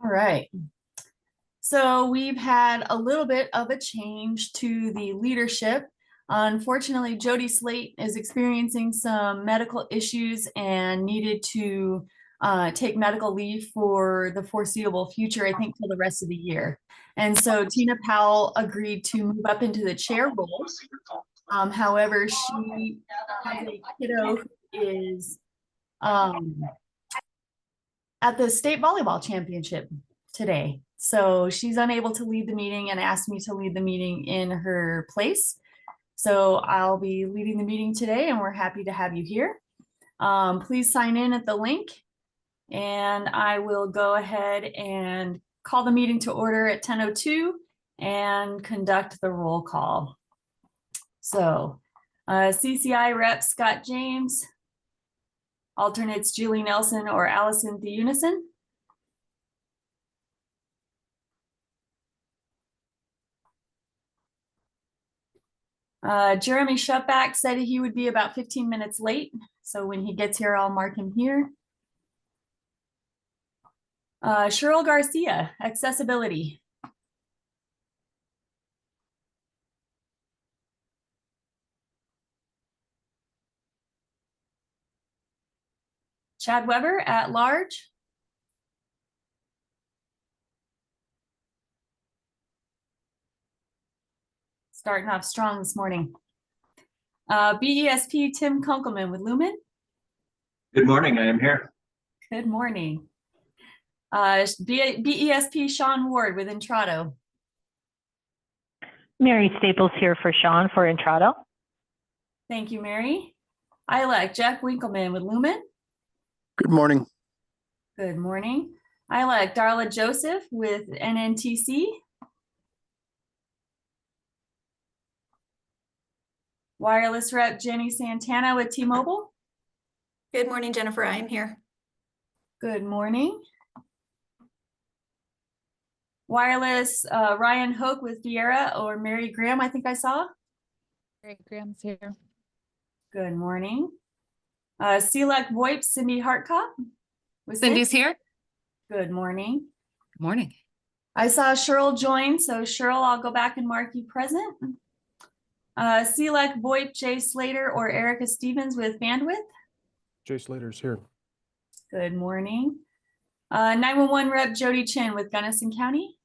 All right. So we've had a little bit of a change to the leadership. Unfortunately, Jody Slate is experiencing some medical issues and needed to take medical leave for the foreseeable future, I think, for the rest of the year. And so Tina Powell agreed to move up into the chair role. However, she has a kiddo who is at the state volleyball championship today. So she's unable to lead the meeting and asked me to lead the meeting in her place. So I'll be leading the meeting today and we're happy to have you here. Please sign in at the link and I will go ahead and call the meeting to order at 10:02 and conduct the roll call. So CCI rep Scott James, alternates Julie Nelson or Allison Theunison. Jeremy Shutback said he would be about 15 minutes late. So when he gets here, I'll mark him here. Cheryl Garcia, accessibility. Chad Weber at large. Starting off strong this morning. BESP Tim Kunkelman with Lumen. Good morning, I am here. Good morning. BESP Sean Ward with Intrado. Mary Staples here for Sean for Intrado. Thank you, Mary. ILEC Jeff Winkleman with Lumen. Good morning. Good morning. ILEC Darla Joseph with NNTC. Wireless rep Jenny Santana with T-Mobile. Good morning, Jennifer. I am here. Good morning. Wireless Ryan Hoke with Viera or Mary Graham, I think I saw. Mary Graham's here. Good morning. CLEC VoIP Cindy Hartkop. Cindy's here. Good morning. Good morning. I saw Cheryl join, so Cheryl, I'll go back and mark you present. CLEC VoIP Jay Slater or Erica Stevens with Bandwidth. Jay Slater's here. Good morning. 911 rep Jody Chin with Gunnison County.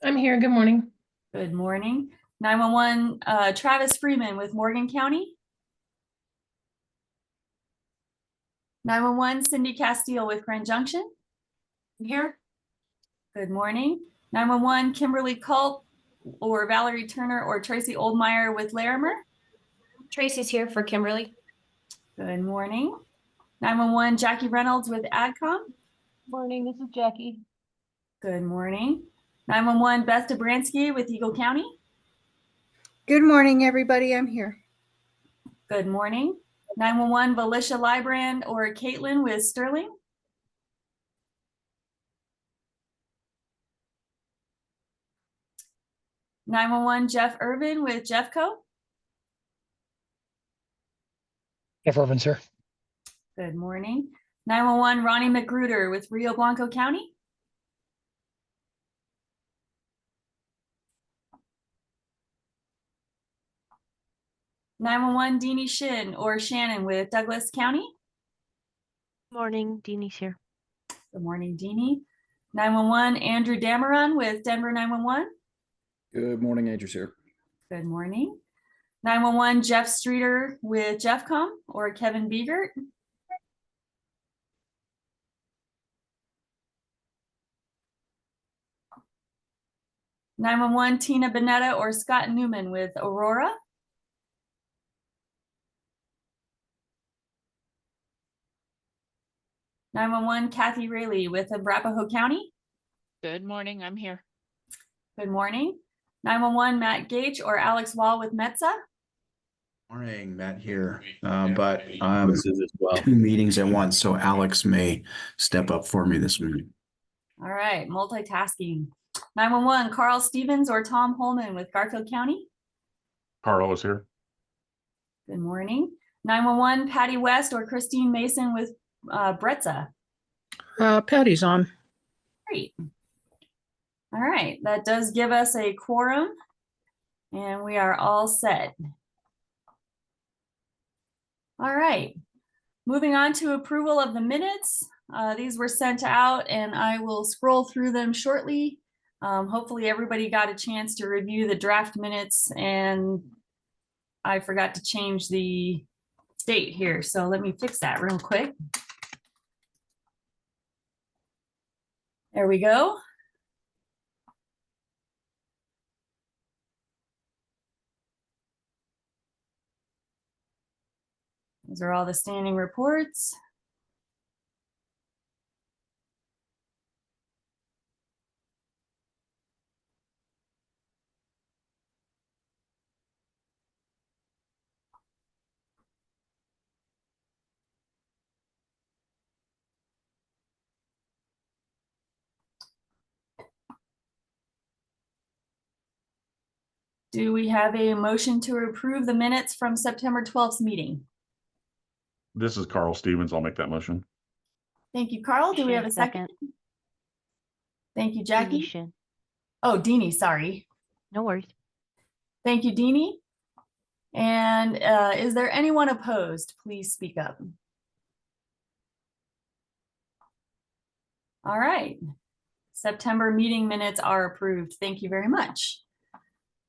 I'm here. Good morning. Good morning. 911 Travis Freeman with Morgan County. 911 Cindy Castile with Grand Junction. I'm here. Good morning. 911 Kimberly Culp or Valerie Turner or Tracy Oldmeyer with Larimer. Tracy's here for Kimberly. Good morning. 911 Jackie Reynolds with AdCom. Morning. This is Jackie. Good morning. 911 Beth Dobransky with Eagle County. Good morning, everybody. I'm here. Good morning. 911 Valicia Librand or Caitlin with Sterling. (911) Jeff Irvin with Jeffco. Jeff Irvin's here. Good morning. 911 Ronnie McGruder with Rio Blanco County. (911) Deanie Shin or Shannon with Douglas County. Morning, Deanie's here. Good morning, Deanie. 911 Andrew Dameron with Denver 911. Good morning, Andrew's here. Good morning. 911 Jeff Streeter with Jeffcom or Kevin Biegert. (911 Tina Bonetta or Scott Newman with Aurora. (911 Kathy Rayleigh with Arapahoe County. Good morning. I'm here. Good morning. 911 Matt Gage or Alex Wall with Metza. Morning, Matt here, but two meetings at once, so Alex may step up for me this morning. All right, multitasking. 911 Carl Stevens or Tom Holman with Garfield County. Carl is here. Good morning. 911 Patty West or Christine Mason with Bretza. Patty's on. Great. All right, that does give us a quorum and we are all set. All right, moving on to approval of the minutes. These were sent out and I will scroll through them shortly. Hopefully everybody got a chance to review the draft minutes, and I forgot to change the date here. So let me fix that real quick. There we go. Those are all the standing reports. Do we have a motion to approve the minutes from September 12th meeting? This is Carl Stevens. I'll make that motion. Thank you, Carl. Do we have a second? Thank you, Jackie. Denisha. Oh, Deanie, sorry. No worries. Thank you, Deanie. And is there anyone opposed? Please speak up. All right. September meeting minutes are approved. Thank you very much.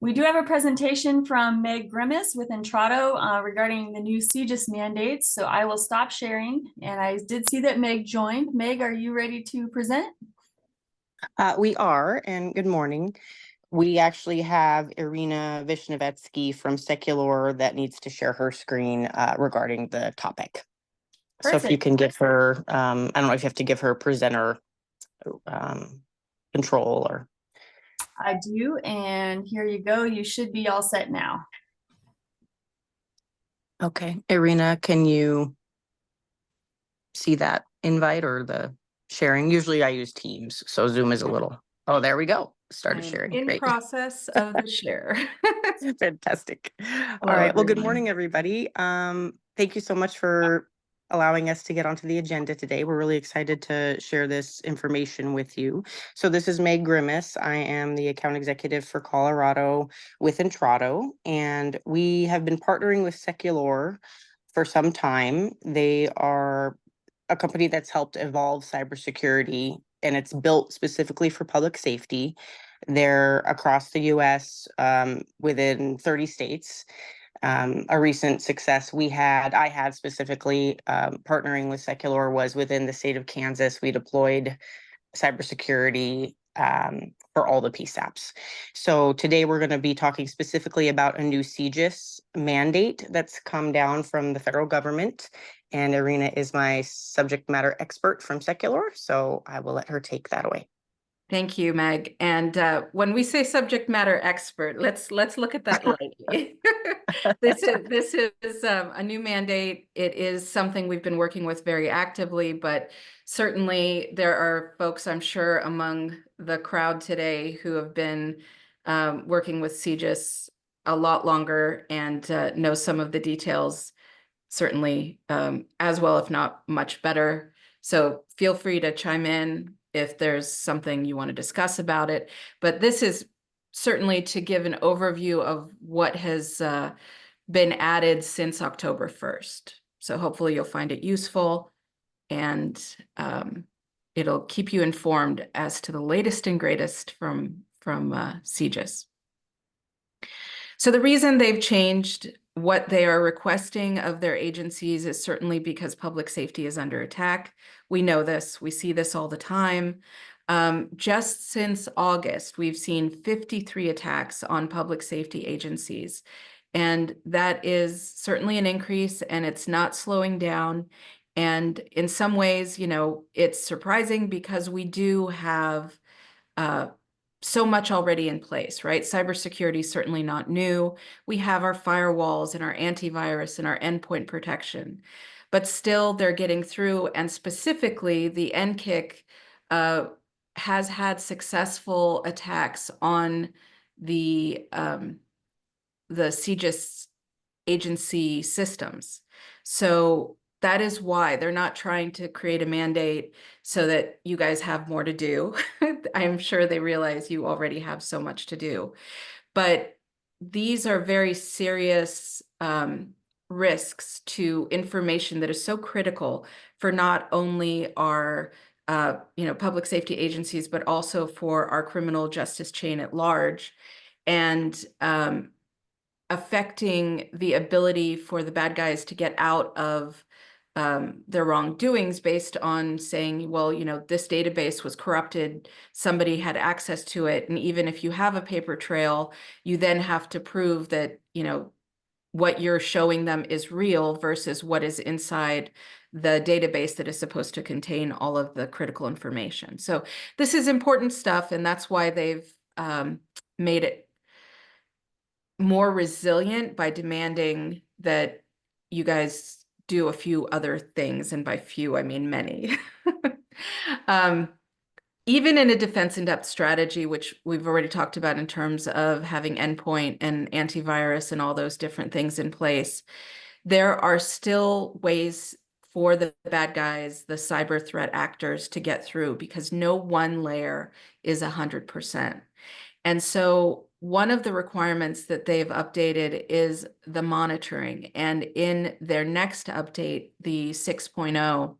We do have a presentation from Meg Grimace with Entrado regarding the new CGIS mandates. So I will stop sharing. And I did see that Meg joined. Meg, are you ready to present? We are, and good morning. We actually have Irina Vishnevetsky from Secular that needs to share her screen regarding the topic. So if you can give her, I don't know if you have to give her presenter control or. I do, and here you go. You should be all set now. Okay, Irina, can you see that invite or the sharing? Usually I use Teams, so Zoom is a little, oh, there we go. Started sharing. In Great. process of the share. Fantastic. All right. Well, good morning, everybody. Thank you so much for allowing us to get onto the agenda today. We're really excited to share this information with you. So this is Meg Grimace. I am the account executive for Colorado with Entrado, and we have been partnering with Secular for some time. They are a company that's helped evolve cybersecurity, and it's built specifically for public safety. They're across the US, within 30 states. A recent success I had specifically partnering with Secular was within the state of Kansas. We deployed cybersecurity for all the PSAPs. So today we're going to be talking specifically about a new CGIS mandate that's come down from the federal government. And Irina is my subject matter expert from Secular, so I will let her take that away. Thank you, Meg. And when we say subject matter expert, let's look at that lightly. This is a new mandate. It is something we've been working with very actively, but certainly there are folks, I'm sure, among the crowd today who have been working with CGIS a lot longer and know some of the details certainly as well, if not much better. So feel free to chime in if there's something you want to discuss about it. But this is certainly to give an overview of what has been added since October 1st. So hopefully you'll find it useful, and it'll keep you informed as to the latest and greatest from CGIS. So the reason they've changed what they are requesting of their agencies is certainly because public safety is under attack. We know this, we see this all the time. Just since August, we've seen 53 attacks on public safety agencies. And that is certainly an increase, and it's not slowing down. And in some ways, you know, it's surprising because we do have so much already in place, right? Cybersecurity is certainly not new. We have our firewalls and our antivirus and our endpoint protection, but still they're getting through. And specifically, the NKIC has had successful attacks on the CGIS agency systems. So that is why they're not trying to create a mandate so that you guys have more to do. I'm sure they realize you already have so much to do, but these are very serious risks to information that is so critical for not only our public safety agencies, but also for our criminal justice chain at large, and affecting the ability for the bad guys to get out of their wrongdoings based on saying, well, this database was corrupted, somebody had access to it. And even if you have a paper trail, you then have to prove that, what you're showing them is real versus what is inside the database that is supposed to contain all of the critical information. So this is important stuff, and that's why they've made it more resilient by demanding that you guys do a few other things. And by few, I mean many. Even in a defense in depth strategy, which we've already talked about in terms of having endpoint and antivirus and all those different things in place, there are still ways for the bad guys, the cyber threat actors, to get through, because no one layer is 100%. And so one of the requirements that they've updated is the monitoring. And in their next update, the 6.0,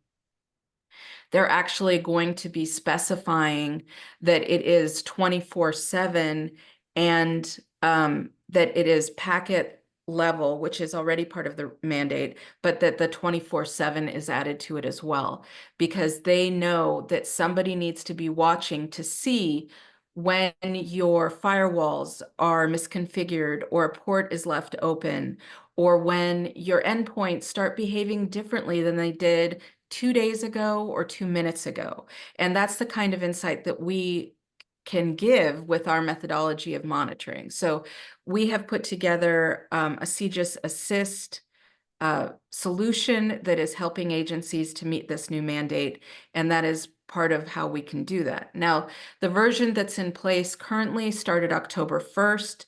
they're actually going to be specifying that it is 24/7, and that it is packet level, which is already part of the mandate, but that the 24/7 is added to it as well, because they know that somebody needs to be watching to see when your firewalls are misconfigured or a port is left open, or when your endpoints start behaving differently than they did 2 days ago or 2 minutes ago. And that's the kind of insight that we can give with our methodology of monitoring. So we have put together a CJIS Assist solution that is helping agencies to meet this new mandate, and that is part of how we can do that. Now, the version that's in place currently started October 1st,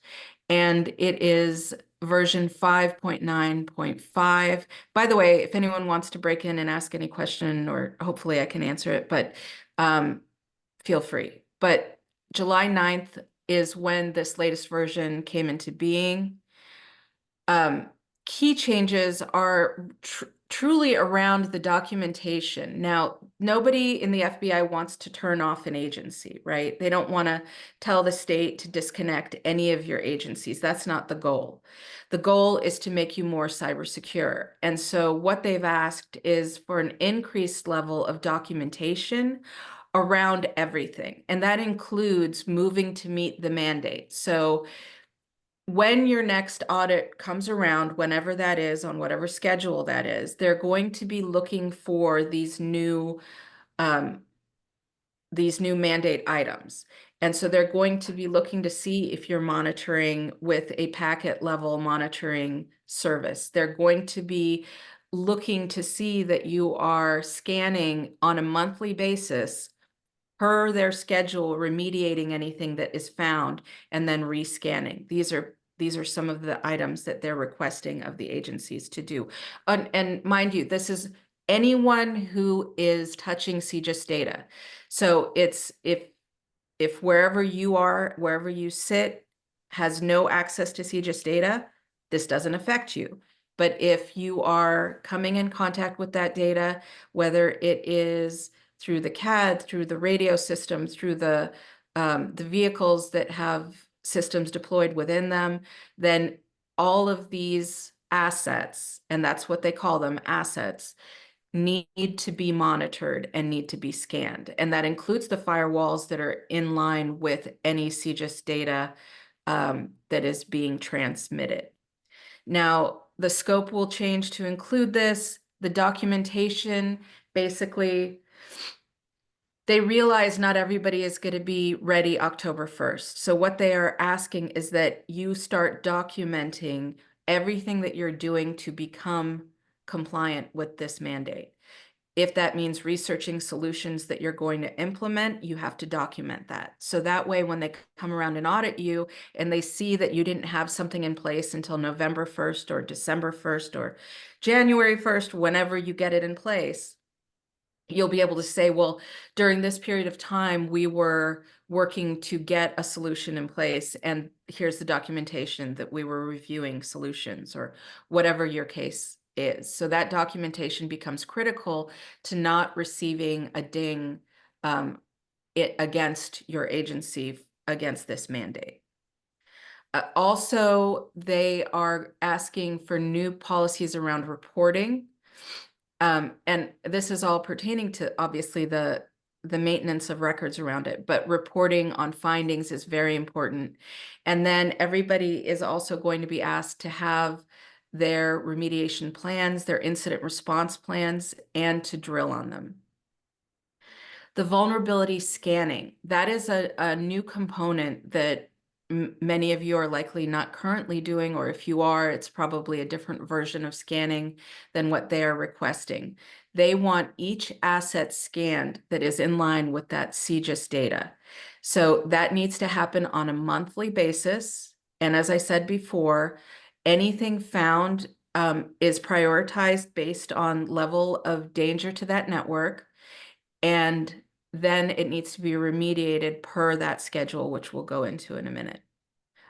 and it is version 5.9.5. By the way, if anyone wants to break in and ask any question, or hopefully I can answer it, but feel free. But July 9th is when this latest version came into being. Key changes are truly around the documentation. Now, nobody in the FBI wants to turn off an agency, right? They don't want to tell the state to disconnect any of your agencies. That's not the goal. The goal is to make you more cyber secure. And so what they've asked is for an increased level of documentation around everything. And that includes moving to meet the mandate. So when your next audit comes around, whenever that is, on whatever schedule that is, they're going to be looking for these new mandate items. And so they're going to be looking to see if you're monitoring with a packet level monitoring service. They're going to be looking to see that you are scanning on a monthly basis per their schedule, remediating anything that is found, and then rescanning. These are some of the items that they're requesting of the agencies to do. And mind you, this is anyone who is touching CJIS data. So it's if wherever you are, wherever you sit, has no access to CJIS data, this doesn't affect you. But if you are coming in contact with that data, whether it is through the CAD, through the radio system, through the vehicles that have systems deployed within them, then all of these assets, and that's what they call them, assets, need to be monitored and need to be scanned. And that includes the firewalls that are in line with any CJIS data that is being transmitted. Now, the scope will change to include this. The documentation, basically, they realize not everybody is going to be ready October 1st. So what they are asking is that you start documenting everything that you're doing to become compliant with this mandate. If that means researching solutions that you're going to implement, you have to document that. So that way, when they come around and audit you and they see that you didn't have something in place until November 1st or December 1st or January 1st, whenever you get it in place, you'll be able to say, well, during this period of time, we were working to get a solution in place, and here's the documentation that we were reviewing solutions, or whatever your case is. So that documentation becomes critical to not receiving a ding against your agency against this mandate. Also, they are asking for new policies around reporting. And this is all pertaining to obviously the maintenance of records around it, but reporting on findings is very important. And then everybody is also going to be asked to have their remediation plans, their incident response plans, and to drill on them. The vulnerability scanning, that is a new component that many of you are likely not currently doing, or if you are, it's probably a different version of scanning than what they are requesting. They want each asset scanned that is in line with that CGIS data. So that needs to happen on a monthly basis. And as I said before, anything found is prioritized based on level of danger to that network. And then it needs to be remediated per that schedule, which we'll go into in a minute.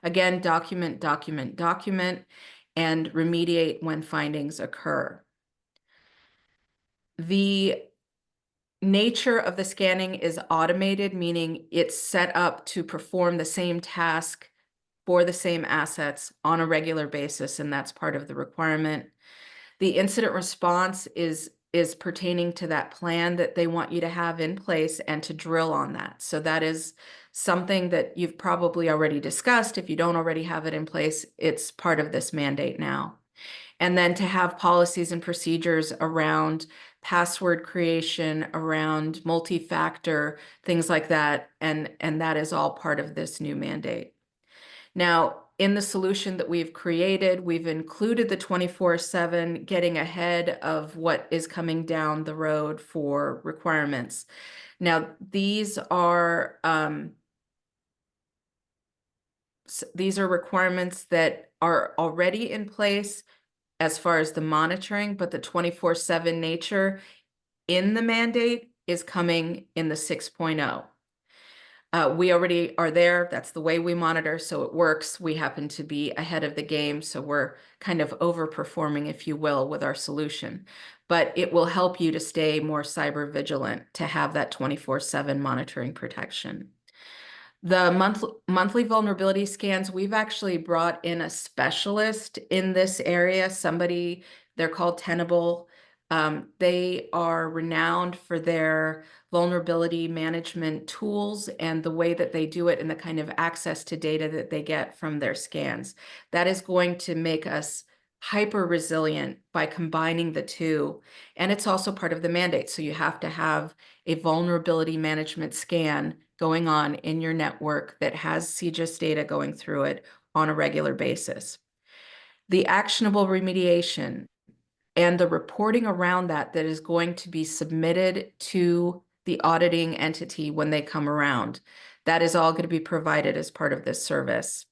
Again, document, document, document, and remediate when findings occur. The nature of the scanning is automated, meaning it's set up to perform the same task for the same assets on a regular basis, and that's part of the requirement. The incident response is pertaining to that plan that they want you to have in place and to drill on that. So that is something that you've probably already discussed. If you don't already have it in place, it's part of this mandate now. And then to have policies and procedures around password creation, around multi-factor, things like that. And that is all part of this new mandate. Now, in the solution that we've created, we've included the 24/7, getting ahead of what is coming down the road for requirements. Now, these are requirements that are already in place as far as the monitoring, but the 24/7 nature in the mandate is coming in the 6.0. We already are there. That's the way we monitor, so it works. We happen to be ahead of the game, so we're kind of overperforming, if you will, with our solution. But it will help you to stay more cyber vigilant, to have that 24/7 monitoring protection. The monthly vulnerability scans, we've actually brought in a specialist in this area, somebody, they're called Tenable. They are renowned for their vulnerability management tools and the way that they do it and the kind of access to data that they get from their scans. That is going to make us hyper resilient by combining the two. And it's also part of the mandate. So you have to have a vulnerability management scan going on in your network that has CGIS data going through it on a regular basis. The actionable remediation and the reporting around that is going to be submitted to the auditing entity when they come around. That is all going to be provided as part of this service.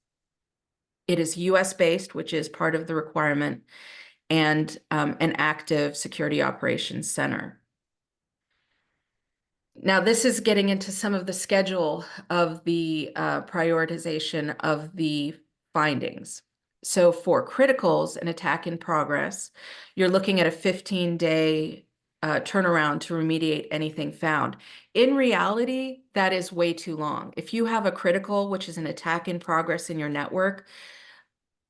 It is US-based, which is part of the requirement, and an active security operations center. Now, this is getting into some of the schedule of the prioritization of the findings. So for criticals, an attack in progress, you're looking at a 15-day turnaround to remediate anything found. In reality, that is way too long. If you have a critical, which is an attack in progress in your network,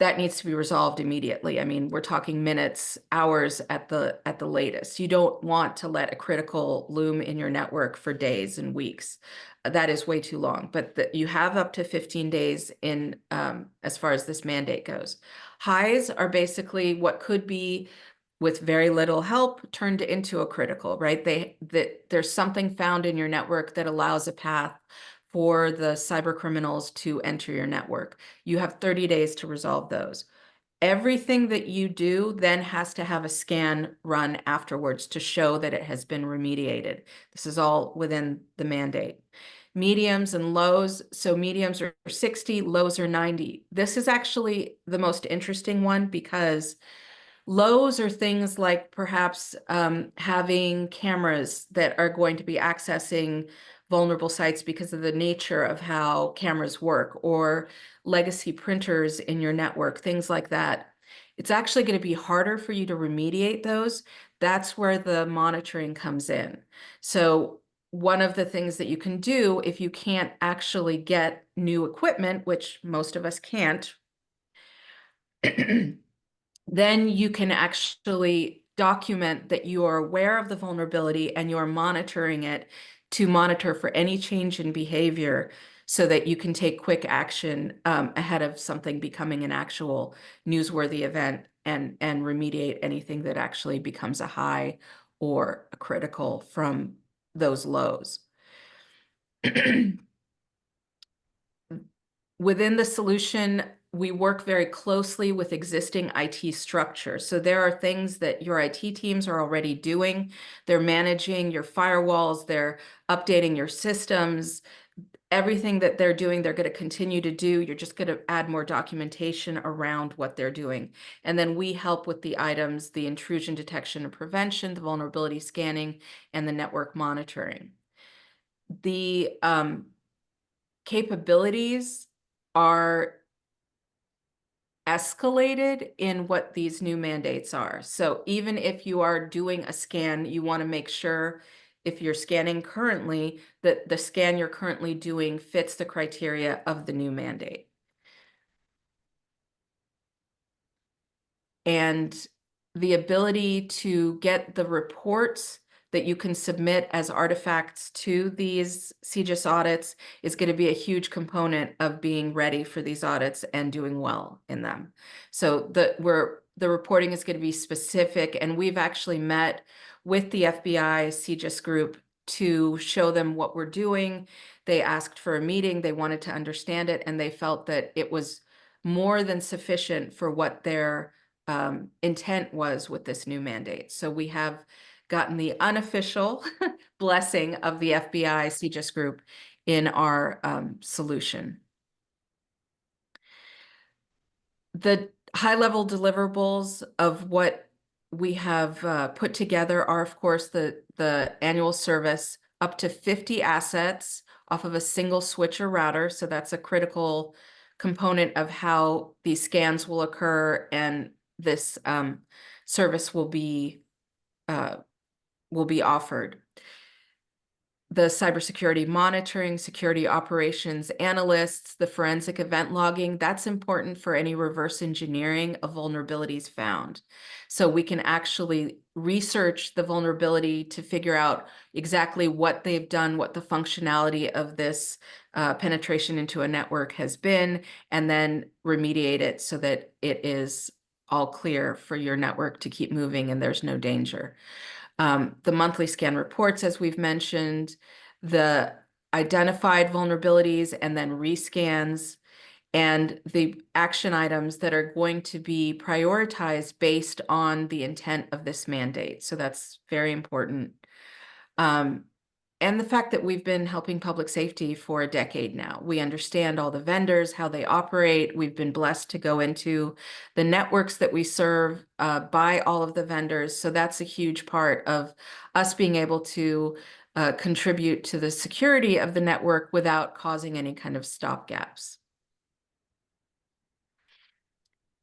that needs to be resolved immediately. I mean, we're talking minutes, hours at the latest. You don't want to let a critical loom in your network for days and weeks. That is way too long, but you have up to 15 days in as far as this mandate goes. Highs are basically what could be, with very little help, turned into a critical, right? There's something found in your network that allows a path for the cyber criminals to enter your network. You have 30 days to resolve those. Everything that you do then has to have a scan run afterwards to show that it has been remediated. This is all within the mandate. Mediums and lows, so mediums are 60, lows are 90. This is actually the most interesting one because lows are things like perhaps having cameras that are going to be accessing vulnerable sites because of the nature of how cameras work, or legacy printers in your network, things like that. It's actually going to be harder for you to remediate those. That's where the monitoring comes in. So one of the things that you can do if you can't actually get new equipment, which most of us can't, then you can actually document that you are aware of the vulnerability and you are monitoring it to monitor for any change in behavior so that you can take quick action ahead of something becoming an actual newsworthy event and remediate anything that actually becomes a high or a critical from those lows. Within the solution, we work very closely with existing IT structures. So there are things that your IT teams are already doing. They're managing your firewalls, they're updating your systems. Everything that they're doing, they're going to continue to do. You're just going to add more documentation around what they're doing. And then we help with the items, the intrusion detection and prevention, the vulnerability scanning, and the network monitoring. The capabilities are escalated in what these new mandates are. So even if you are doing a scan, you want to make sure if you're scanning currently that the scan you're currently doing fits the criteria of the new mandate. And the ability to get the reports that you can submit as artifacts to these CJIS audits is going to be a huge component of being ready for these audits and doing well in them. So the reporting is going to be specific, and we've actually met with the FBI CJIS group to show them what we're doing. They asked for a meeting, they wanted to understand it, and they felt that it was more than sufficient for what their intent was with this new mandate. So we have gotten the unofficial blessing of the FBI CJIS group in our solution. The high-level deliverables of what we have put together are, of course, the annual service up to 50 assets off of a single switch or router. So that's a critical component of how these scans will occur, and this service will be offered. The cybersecurity monitoring, security operations analysts, the forensic event logging, that's important for any reverse engineering of vulnerabilities found. So we can actually research the vulnerability to figure out exactly what they've done, what the functionality of this penetration into a network has been, and then remediate it so that it is all clear for your network to keep moving and there's no danger. The monthly scan reports, as we've mentioned, the identified vulnerabilities and then rescans, and the action items that are going to be prioritized based on the intent of this mandate. So that's very important. And the fact that we've been helping public safety for a decade now. We understand all the vendors, how they operate. We've been blessed to go into the networks that we serve by all of the vendors. So that's a huge part of us being able to contribute to the security of the network without causing any kind of stopgaps.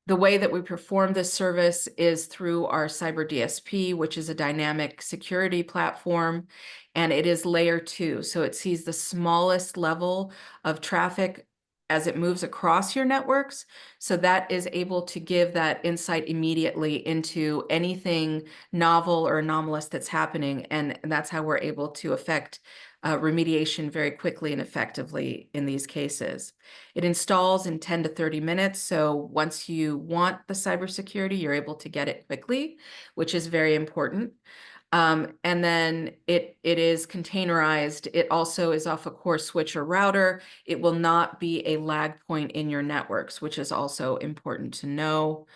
The way that we perform this service is through our Cyber DSP, which is a dynamic security platform, and it is layer 2. So it sees the smallest level of traffic as it moves across your networks. So that is able to give that insight immediately into anything novel or anomalous that's happening. And that's how we're able to affect remediation very quickly and effectively in these cases. It installs in 10 to 30 minutes. So once you want the cybersecurity, you're able to get it quickly, which is very important. And then it is containerized. It also is off a core switch or router. It will not be a lag point in your networks, which is also important to know.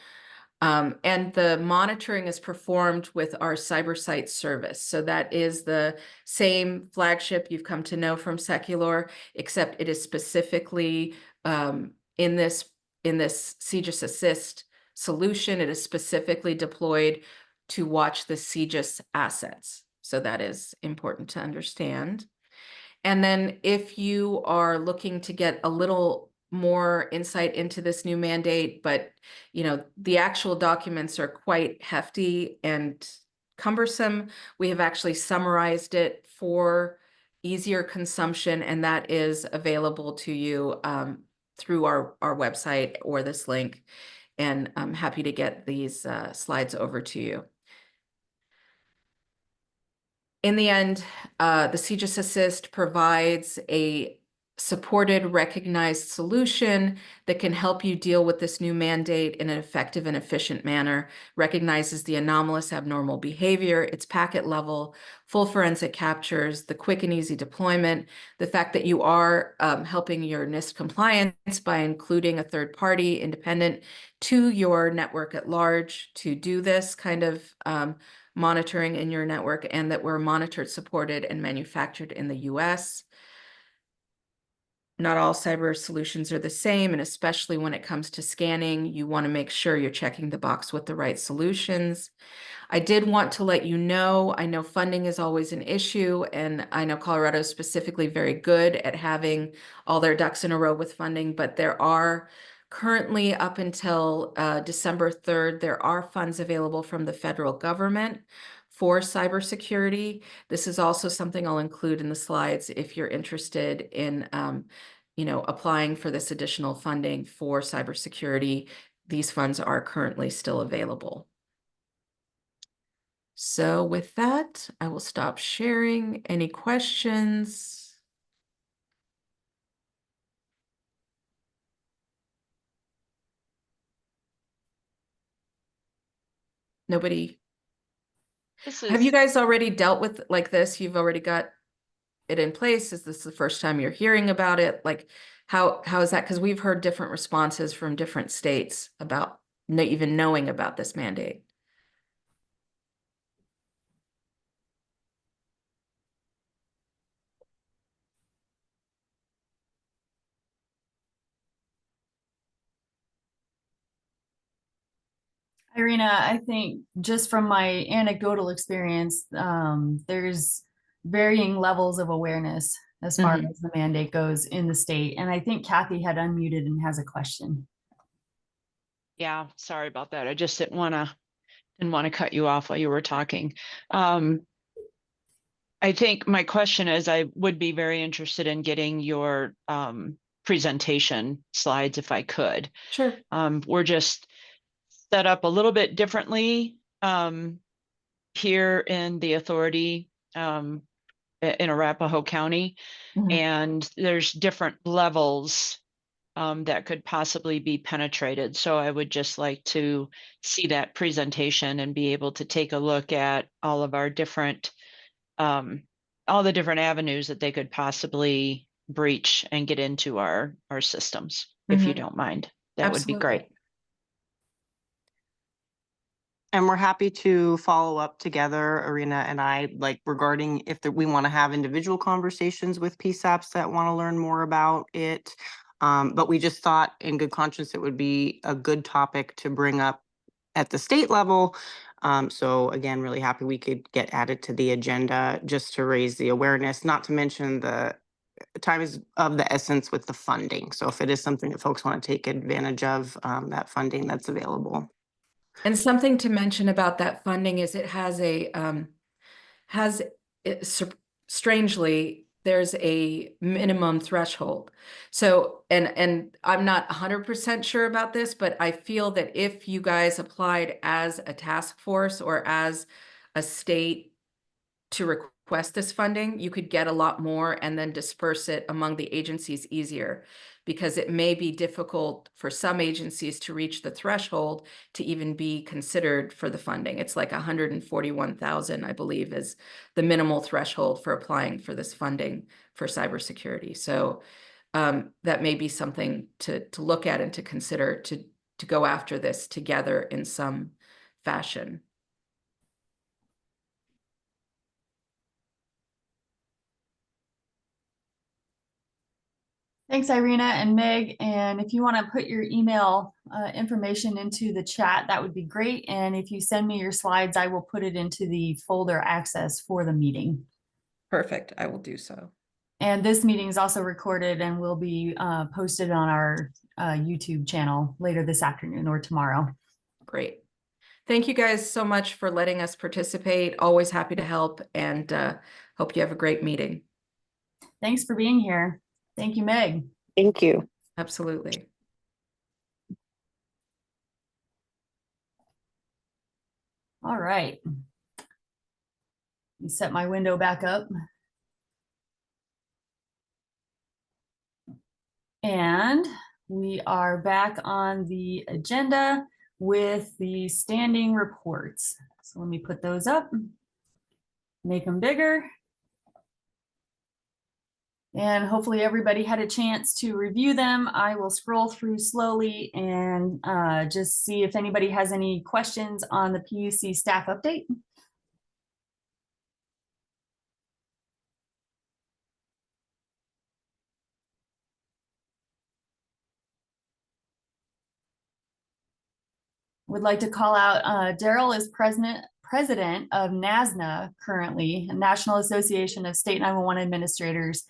And the monitoring is performed with our CyberSite service. So that is the same flagship you've come to know from Secular, except it is specifically in this CGIS Assist solution. It is specifically deployed to watch the CGIS assets. So that is important to understand. And then if you are looking to get a little more insight into this new mandate, but the actual documents are quite hefty and cumbersome, we have actually summarized it for easier consumption, and that is available to you through our website or this link. And I'm happy to get these slides over to you. In the end, the CGIS Assist provides a supported, recognized solution that can help you deal with this new mandate in an effective and efficient manner, recognizes the anomalous abnormal behavior, its packet level, full forensic captures, the quick and easy deployment, the fact that you are helping your NIST compliance by including a third party independent to your network at large to do this kind of monitoring in your network, and that we're monitored, supported, and manufactured in the US. Not all cyber solutions are the same, and especially when it comes to scanning, you want to make sure you're checking the box with the right solutions. I did want to let you know, I know funding is always an issue, and I know Colorado is specifically very good at having all their ducks in a row with funding, but there are currently, up until December 3rd, there are funds available from the federal government for cybersecurity. This is also something I'll include in the slides if you're interested in applying for this additional funding for cybersecurity. These funds are currently still available. So with that, I will stop sharing. Any questions? Nobody? Have you guys already dealt with like this? You've already got it in place? Is this the first time you're hearing about it? Like, how is that? Because we've heard different responses from different states about even knowing about this mandate. Irina, I think just from my anecdotal experience, there's varying levels of awareness as far as the mandate goes in the state. And I think Kathy had unmuted and has a question. Yeah, sorry about that. I just didn't want to cut you off while you were talking. I think my question is, I would be very interested in getting your presentation slides if I could. Sure. We're just set up a little bit differently here in the authority in Arapahoe County, and there's different levels that could possibly be penetrated. So I would just like to see that presentation and be able to take a look at all of our different, all the different avenues that they could possibly breach and get into our systems, if you don't mind. That would be great. And we're happy to follow up together, Irina and I, like regarding if we want to have individual conversations with PSAPs that want to learn more about it. But we just thought in good conscience it would be a good topic to bring up at the state level. So again, really happy we could get added to the agenda just to raise the awareness, not to mention the time is of the essence with the funding. So if it is something that folks want to take advantage of, that funding that's available. And something to mention about that funding is it has strangely, there's a minimum threshold. So, and I'm not 100% sure about this, but I feel that if you guys applied as a task force or as a state to request this funding, you could get a lot more and then disperse it among the agencies easier. because it may be difficult for some agencies to reach the threshold to even be considered for the funding. It's like 141,000, I believe, is the minimal threshold for applying for this funding for cybersecurity. So that may be something to look at and to consider to go after this together in some fashion. Thanks, Irina and Meg. And if you want to put your email information into the chat, that would be great. And if you send me your slides, I will put it into the folder access for the meeting. Perfect. I will do so. And this meeting is also recorded and will be posted on our YouTube channel later this afternoon or tomorrow. Great. Thank you guys so much for letting us participate. Always happy to help, and hope you have a great meeting. Thanks for being here. Thank you, Meg. Thank you. Absolutely. All right. Let me set my window back up. And we are back on the agenda with the standing reports. So let me put those up, make them bigger. And hopefully everybody had a chance to review them. I will scroll through slowly and just see if anybody has any questions on the PUC staff update. Would like to call out Daryl is president of NASNA currently, National Association of State 911 Administrators.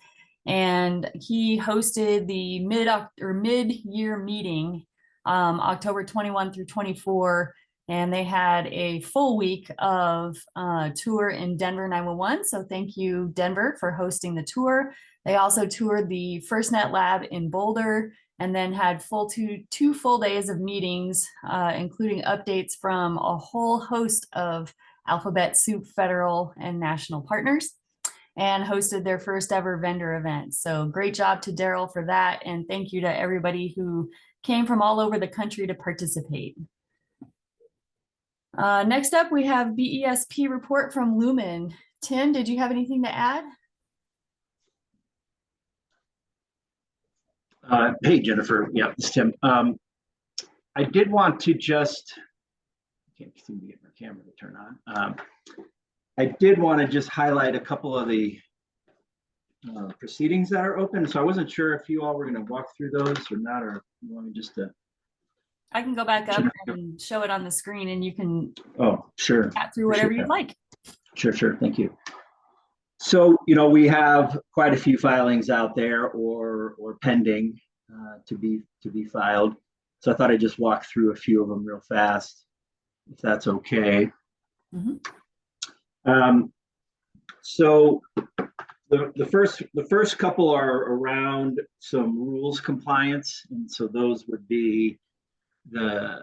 And he hosted the mid-year meeting, October 21 through 24. And they had a full week of tour in Denver 911. So thank you, Denver, for hosting the tour. They also toured the FirstNet lab in Boulder, and then had two full days of meetings, including updates from a whole host of Alphabet Soup federal and national partners, and hosted their first ever vendor event. So great job to Daryl for that. And thank you to everybody who came from all over the country to participate. Next up, we have BESP report from Lumen. Tim, did you have anything to add? Hey, Jennifer. Yeah, it's Tim. I did want to just, can't seem to get my camera to turn on. I did want to just highlight a couple of the proceedings that are open. So I wasn't sure if you all were going to walk through those or not, or you want me just to. I can go back up and show it on the screen, and you can sure chat through whatever you'd like. Sure. Thank you. So, we have quite a few filings out there or pending to be filed. So I thought I'd just walk through a few of them real fast, if that's okay. Mm-hmm. So the first couple are around some rules compliance, and so those would be let's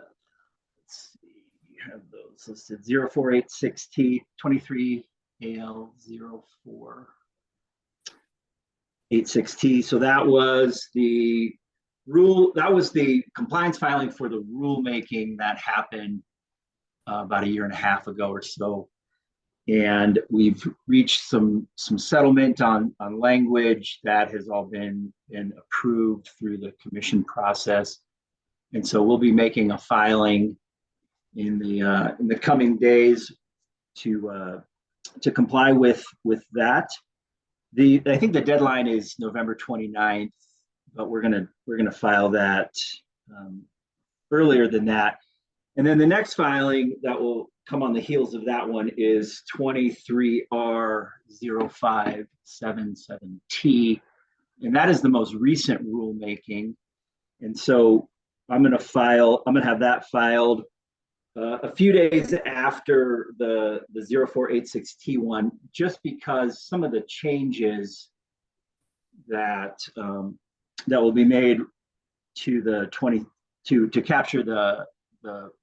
see, you have those listed 0486T 23 AL 0486T. So that was the compliance filing for the rulemaking that happened about a year and a half ago or so. And we've reached some settlement on language that has all been approved through the commission process. And so we'll be making a filing in the coming days to comply with that. I think the deadline is November 29th, but we're gonna file that earlier than that. And then the next filing that will come on the heels of that one is 23R0577T, and that is the most recent rulemaking. And so I'm gonna have that filed a few days after the 0486T one, just because some of the changes that will be made to the to capture the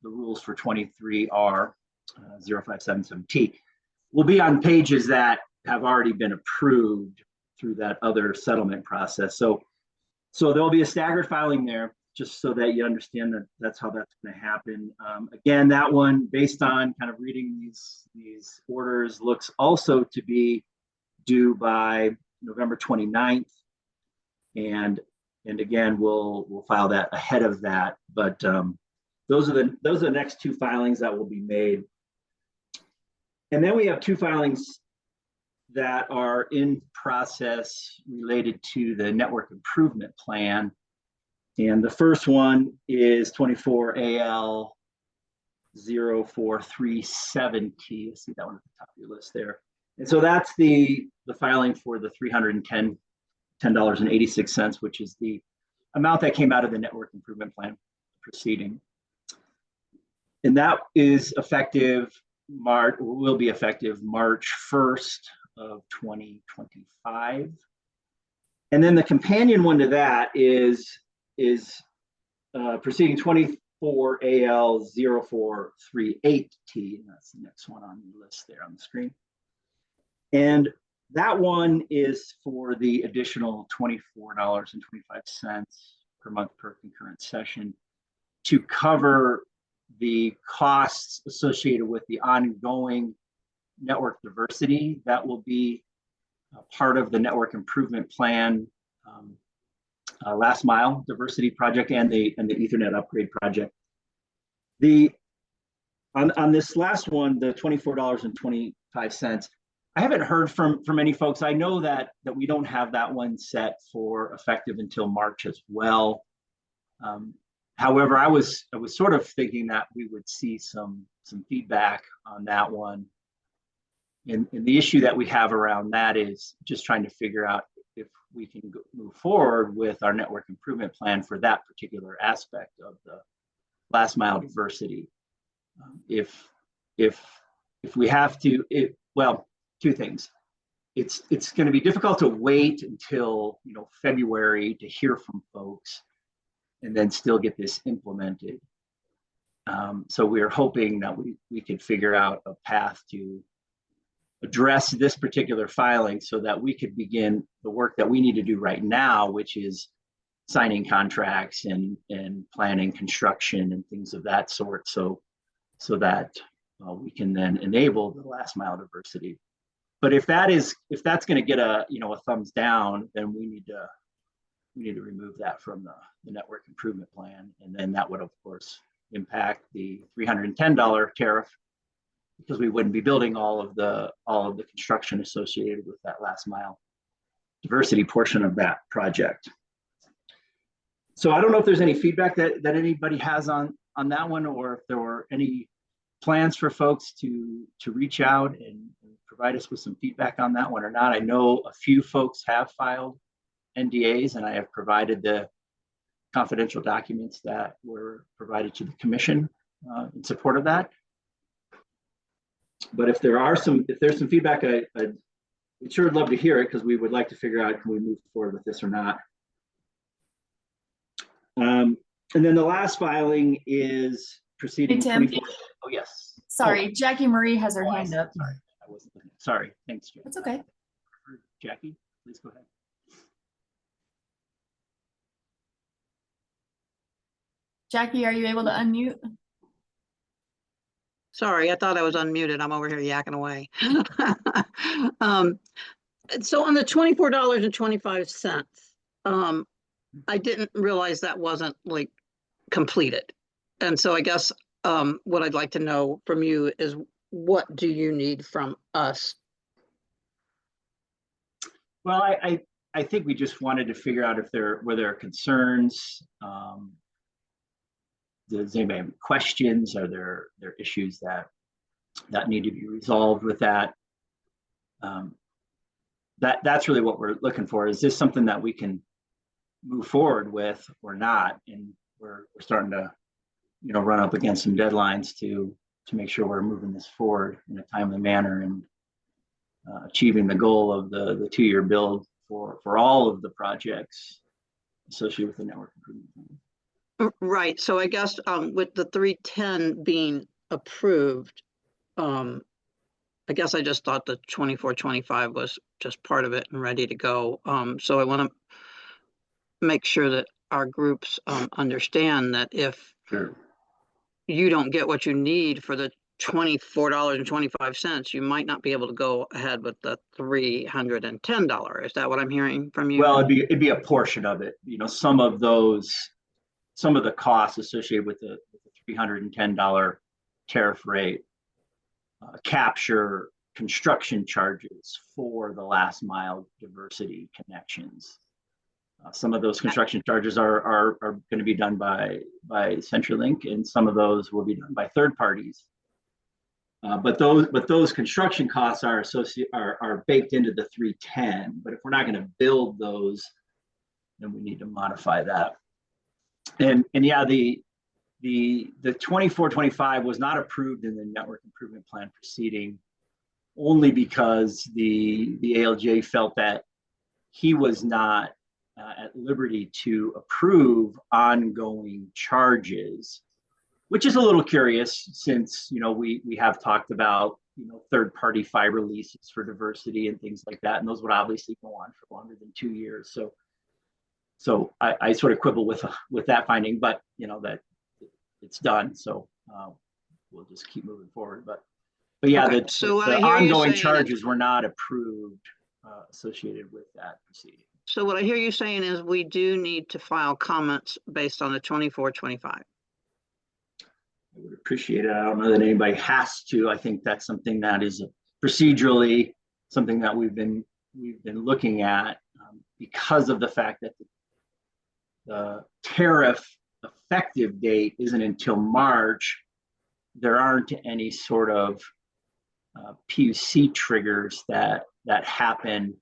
rules for 23R 0577T will be on pages that have already been approved through that other settlement process. So So there'll be a staggered filing there, just so that you understand that that's how that's going to happen. Again, that one, based on kind of reading these orders, looks also to be due by November 29th. And again, we'll file that ahead of that. But those are the next two filings that will be made. And then we have two filings that are in process related to the network improvement plan. And the first one is 24 AL 04370. You see that one at the top of your list there. And so that's the filing for the $310.86, which is the amount that came out of the network improvement plan proceeding. And that is effective will be effective March 1st of 2025. And then the companion one to that is proceeding 24 AL 0438T. And that's the next one on the list there on the screen. And that one is for the additional $24.25 per month per concurrent session to cover the costs associated with the ongoing network diversity that will be part of the network improvement plan, last mile diversity project and the Ethernet upgrade project. On this last one, the $24.25, I haven't heard from many folks. I know that we don't have that one set for effective until March as well. However, I was sort of thinking that we would see some feedback on that one. And the issue that we have around that is just trying to figure out if we can move forward with our network improvement plan for that particular aspect of the last mile diversity. If we have to, well, two things. It's going to be difficult to wait until February to hear from folks and then still get this implemented. So we're hoping that we could figure out a path to address this particular filing so that we could begin the work that we need to do right now, which is signing contracts and planning construction and things of that sort, so that we can then enable the last mile diversity. But if that's going to get a thumbs down, then we need to remove that from the network improvement plan, and then that would of course impact the $310 tariff, because we wouldn't be building all of the construction associated with that last mile diversity portion of that project. So I don't know if there's any feedback that anybody has on that one, or if there were any plans for folks to reach out and provide us with some feedback on that one or not. I know a few folks have filed NDAs, and I have provided the confidential documents that were provided to the commission in support of that. But if there's some feedback, I'd sure love to hear it, because we would like to figure out, can we move forward with this or not. And then the last filing is proceeding. Hey, Tim. Oh, yes. Sorry, Jackie Marie has her hand up. Sorry, I wasn't looking. Sorry, thanks, Jackie. That's okay. Jackie, please go ahead. Jackie, are you able to unmute? Sorry, I thought I was unmuted. I'm over here yakking away. So on the $24.25, I didn't realize that wasn't like completed. And so I guess what I'd like to know from you is, what do you need from us? Well, I think we just wanted to figure out if there were concerns. Does anybody have questions? Are there issues that need to be resolved with that? That's really what we're looking for. Is this something that we can move forward with or not? And we're starting to, run up against some deadlines to make sure we're moving this forward in a timely manner and achieving the goal of the 2-year build for all of the projects associated with the network improvement plan. Right. So I guess with the 310 being approved, I guess I just thought the 2425 was just part of it and ready to go. So I want to make sure that our groups understand that if Sure. you don't get what you need for the $24.25, you might not be able to go ahead with the $310. Is that what I'm hearing from you? Well, it'd be a portion of it. You know, some of the costs associated with the $310 tariff rate capture construction charges for the last mile diversity connections. Some of those construction charges are going to be done by CenturyLink, and some of those will be done by third parties. But those construction costs are baked into the 310. But if we're not going to build those, then we need to modify that. And yeah, the 24-25 was not approved in the network improvement plan proceeding, only because the ALJ felt that he was not at liberty to approve ongoing charges, which is a little curious since, you know, we have talked about, you know, third-party fiber leases for diversity and things like that, and those would obviously go on for longer than 2 years. So I sort of quibble with that finding, but you know that it's done, so we'll just keep moving forward. But yeah, Okay, the ongoing charges were not approved associated with that proceeding. So what I hear you saying is we do need to file comments based on the 24-25. I would appreciate it. I don't know that anybody has to. I think that's something that is procedurally something that we've been looking at because of the fact that the tariff effective date isn't until March. There aren't any sort of PUC triggers that happen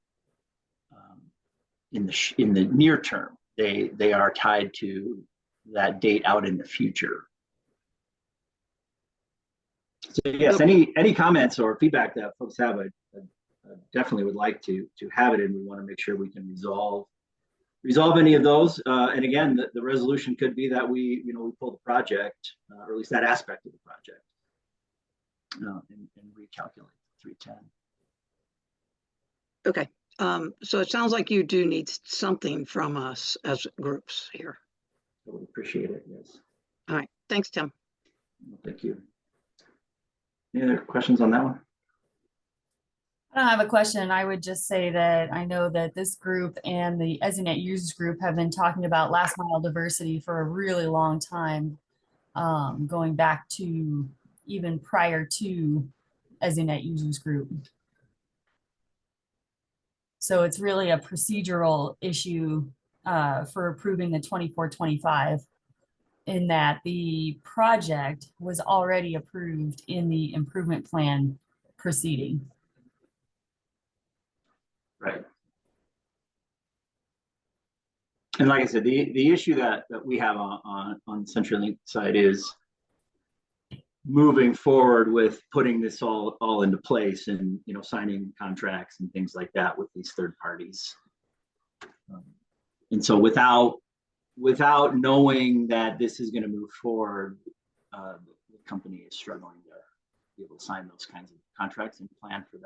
in the near term. They are tied to that date out in the future. So yes, any comments or feedback that folks have, I definitely would like to have it, and we want to make sure we can resolve any of those. And again, the resolution could be that we pull the project, or at least that aspect of the project, and recalculate 310. Okay. So it sounds like you do need something from us as groups here. I would appreciate it, yes. All right. Thanks, Tim. Thank you. Any other questions on that one? I don't have a question. I would just say that I know that this group and the EZNet users group have been talking about last mile diversity for a really long time, going back to even prior to EZNet users group. So it's really a procedural issue for approving the 24-25, in that the project was already approved in the improvement plan proceeding. Right. And like I said, the issue that we have on the CenturyLink side is moving forward with putting this all into place, and signing contracts and things like that with these third parties. And so without knowing that this is going to move forward, the company is struggling to be able to sign those kinds of contracts and plan for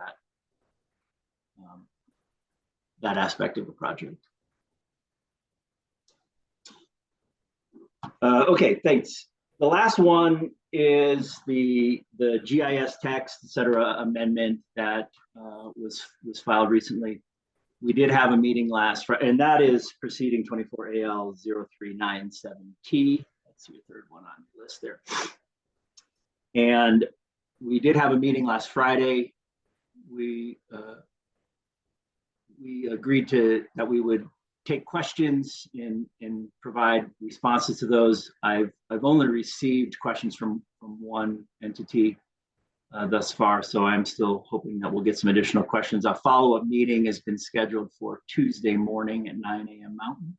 that aspect of the project. Okay, thanks. The last one is the GIS text, et cetera, amendment that was filed recently. We did have a meeting last Friday, and that is proceeding 24AL0397T. That's your third one on the list there. And we did have a meeting last Friday. We agreed that we would take questions and provide responses to those. I've only received questions from one entity thus far, so I'm still hoping that we'll get some additional questions. A follow-up meeting has been scheduled for Tuesday morning at 9 a.m. Mountain,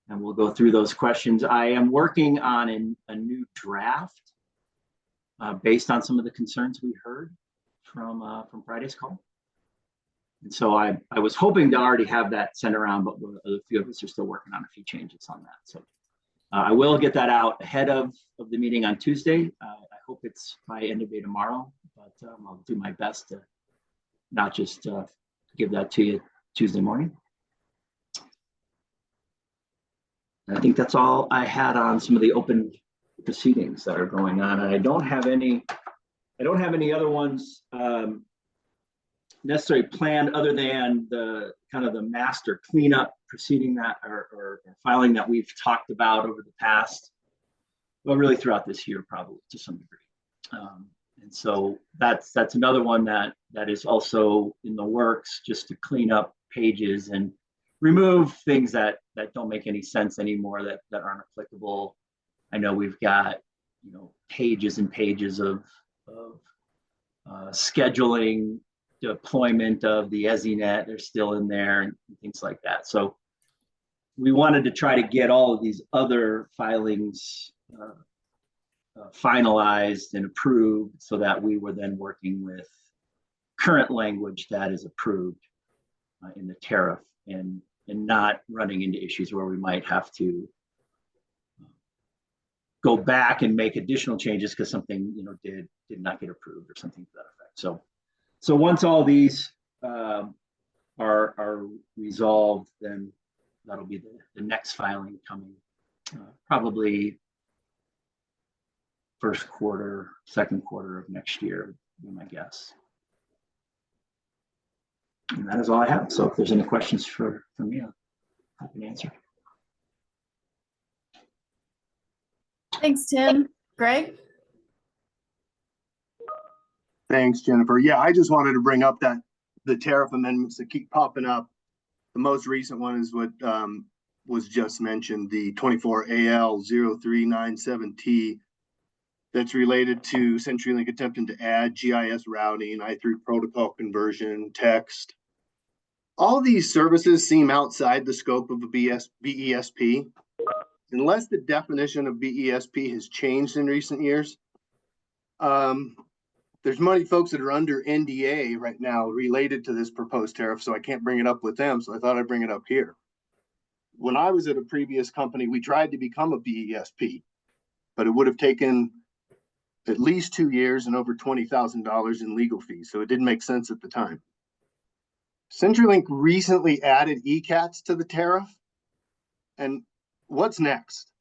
and we'll go through those questions. I am working on a new draft based on some of the concerns we heard from Friday's call. And so I was hoping to already have that sent around, but a few of us are still working on a few changes on that. So I will get that out ahead of the meeting on Tuesday. I hope it's by end of day tomorrow, but I'll do my best to not just give that to you Tuesday morning. I think that's all I had on some of the open proceedings that are going on. And I don't have any other ones necessarily planned other than the kind of the master cleanup proceeding that or filing that we've talked about over the past, well, really throughout this year, probably to some degree. And so that's another one that is also in the works, just to clean up pages and remove things that don't make any sense anymore, that aren't applicable. I know we've got, pages and pages of scheduling deployment of the EZNet. They're still in there and things like that. So we wanted to try to get all of these other filings finalized and approved so that we were then working with current language that is approved in the tariff and not running into issues where we might have to go back and make additional changes because something did not get approved or something to that effect. So once all these are resolved, then that'll be the next filing coming, probably first quarter, second quarter of next year, would be my guess. And that is all I have. So if there's any questions for me, I can answer. Thanks, Tim. Greg? Thanks, Jennifer. Yeah, I just wanted to bring up that the tariff amendments that keep popping up. The most recent one is what was just mentioned, the 24AL0397T, that's related to CenturyLink attempting to add GIS routing, I3 protocol conversion, text. All of these services seem outside the scope of a BESP, unless the definition of BESP has changed in recent years. There's many folks that are under NDA right now related to this proposed tariff, so I can't bring it up with them, so I thought I'd bring it up here. When I was at a previous company, we tried to become a BESP, but it would have taken at least 2 years and over $20,000 in legal fees, so it didn't make sense at the time. CenturyLink recently added ECATs to the tariff, and what's next?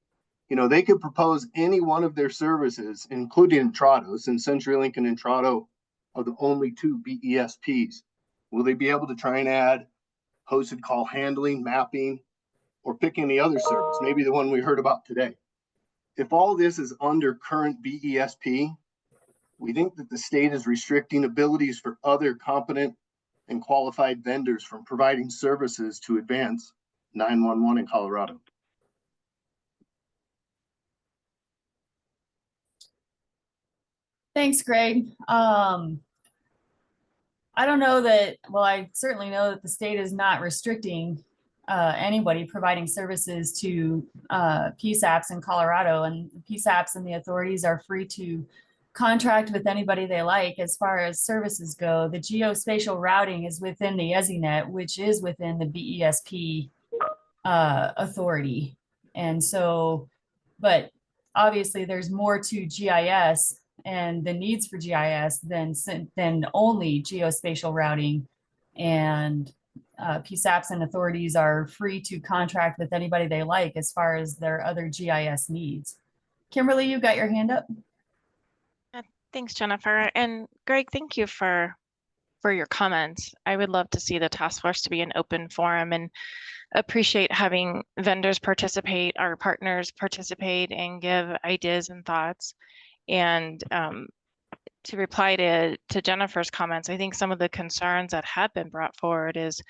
They could propose any one of their services, including Intrado, since CenturyLink and Intrado are the only two BESPs. Will they be able to try and add hosted call handling, mapping, or pick any other service, maybe the one we heard about today? If all this is under current BESP, we think that the state is restricting abilities for other competent and qualified vendors from providing services to advance 911 in Colorado. Thanks, Greg. I don't know that, well, I certainly know that the state is not restricting anybody providing services to PSAPs in Colorado, and PSAPs and the authorities are free to contract with anybody they like as far as services go. The geospatial routing is within the EZNet, which is within the BESP authority. And so, but obviously there's more to GIS and the needs for GIS than only geospatial routing, and PSAPs and authorities are free to contract with anybody they like as far as their other GIS needs. Kimberly, you got your hand up. Thanks, Jennifer. And Greg, thank you for your comments. I would love to see the task force to be an open forum, and appreciate having vendors participate, our partners participate, and give ideas and thoughts. And to reply to Jennifer's comments, I think some of the concerns that have been brought forward is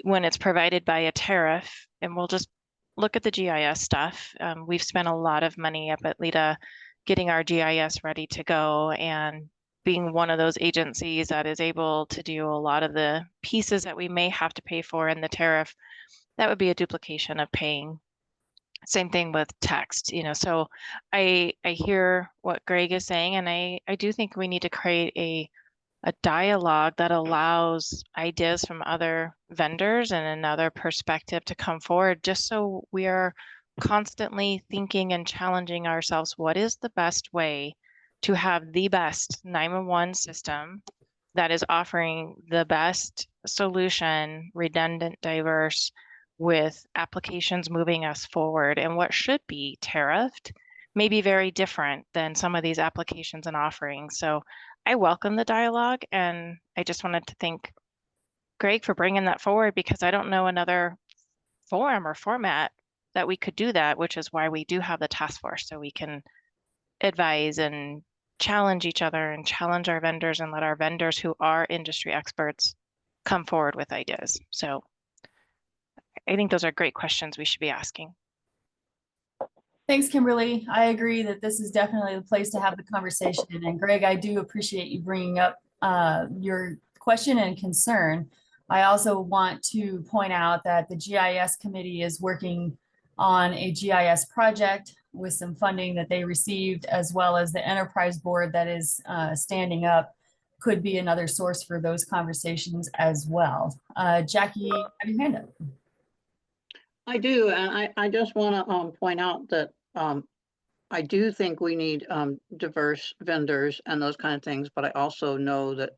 when it's provided by a tariff, and we'll just look at the GIS stuff. We've spent a lot of money up at LEDA getting our GIS ready to go, and being one of those agencies that is able to do a lot of the pieces that we may have to pay for in the tariff, that would be a duplication of paying. Same thing with text, so I hear what Greg is saying, and I do think we need to create a dialogue that allows ideas from other vendors and another perspective to come forward, just so we are constantly thinking and challenging ourselves. What is the best way to have the best 911 system that is offering the best solution, redundant, diverse, with applications moving us forward, and what should be tariffed may be very different than some of these applications and offerings. So I welcome the dialogue, and I just wanted to thank Greg for bringing that forward, because I don't know another forum or format that we could do that, which is why we do have the task force, so we can advise and challenge each other and challenge our vendors and let our vendors who are industry experts come forward with ideas. So I think those are great questions we should be asking. Thanks, Kimberly. I agree that this is definitely the place to have the conversation. And Greg, I do appreciate you bringing up your question and concern. I also want to point out that the GIS committee is working on a GIS project with some funding that they received, as well as the enterprise board that is standing up could be another source for those conversations as well. Jackie, you have your hand up. I do, and I just want to point out that I do think we need diverse vendors and those kind of things, but I also know that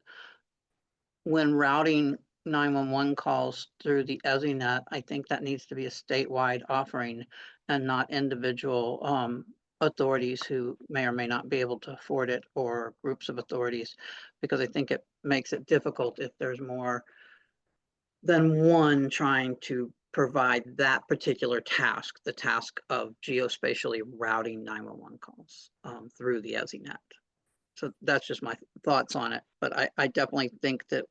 when routing 911 calls through the EZINet, I think that needs to be a statewide offering and not individual authorities who may or may not be able to afford it, or groups of authorities, because I think it makes it difficult if there's more than one trying to provide that particular task, the task of geospatially routing 911 calls through the EZINet. So that's just my thoughts on it. But I definitely think that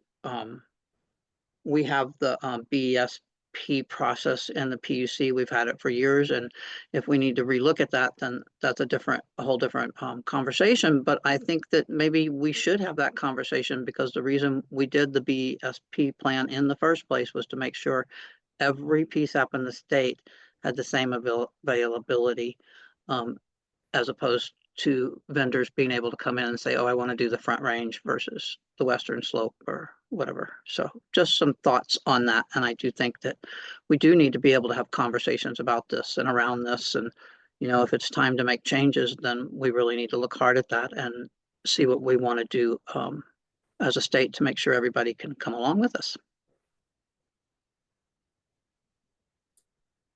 we have the BESP process in the PUC. We've had it for years, and if we need to relook at that, then that's a whole different conversation. But I think that maybe we should have that conversation, because the reason we did the BESP plan in the first place was to make sure every PSAP in the state had the same availability, as opposed to vendors being able to come in and say, oh, I want to do the Front Range versus the Western Slope or whatever. So just some thoughts on that. And I do think that we do need to be able to have conversations about this and around this. And, you know, if it's time to make changes, then we really need to look hard at that and see what we want to do as a state to make sure everybody can come along with us.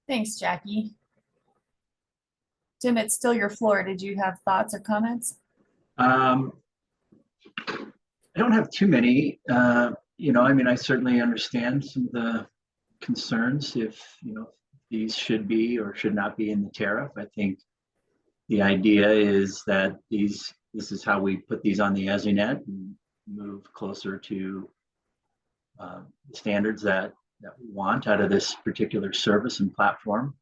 Thanks, Jackie. Tim, it's still your floor. Did you have thoughts or comments? I don't have too many. You know, I mean, I certainly understand some of the concerns if, you know, these should be or should not be in the tariff. I think the idea is that this is how we put these on the EZINet and move closer to standards that we want out of this particular service and platform.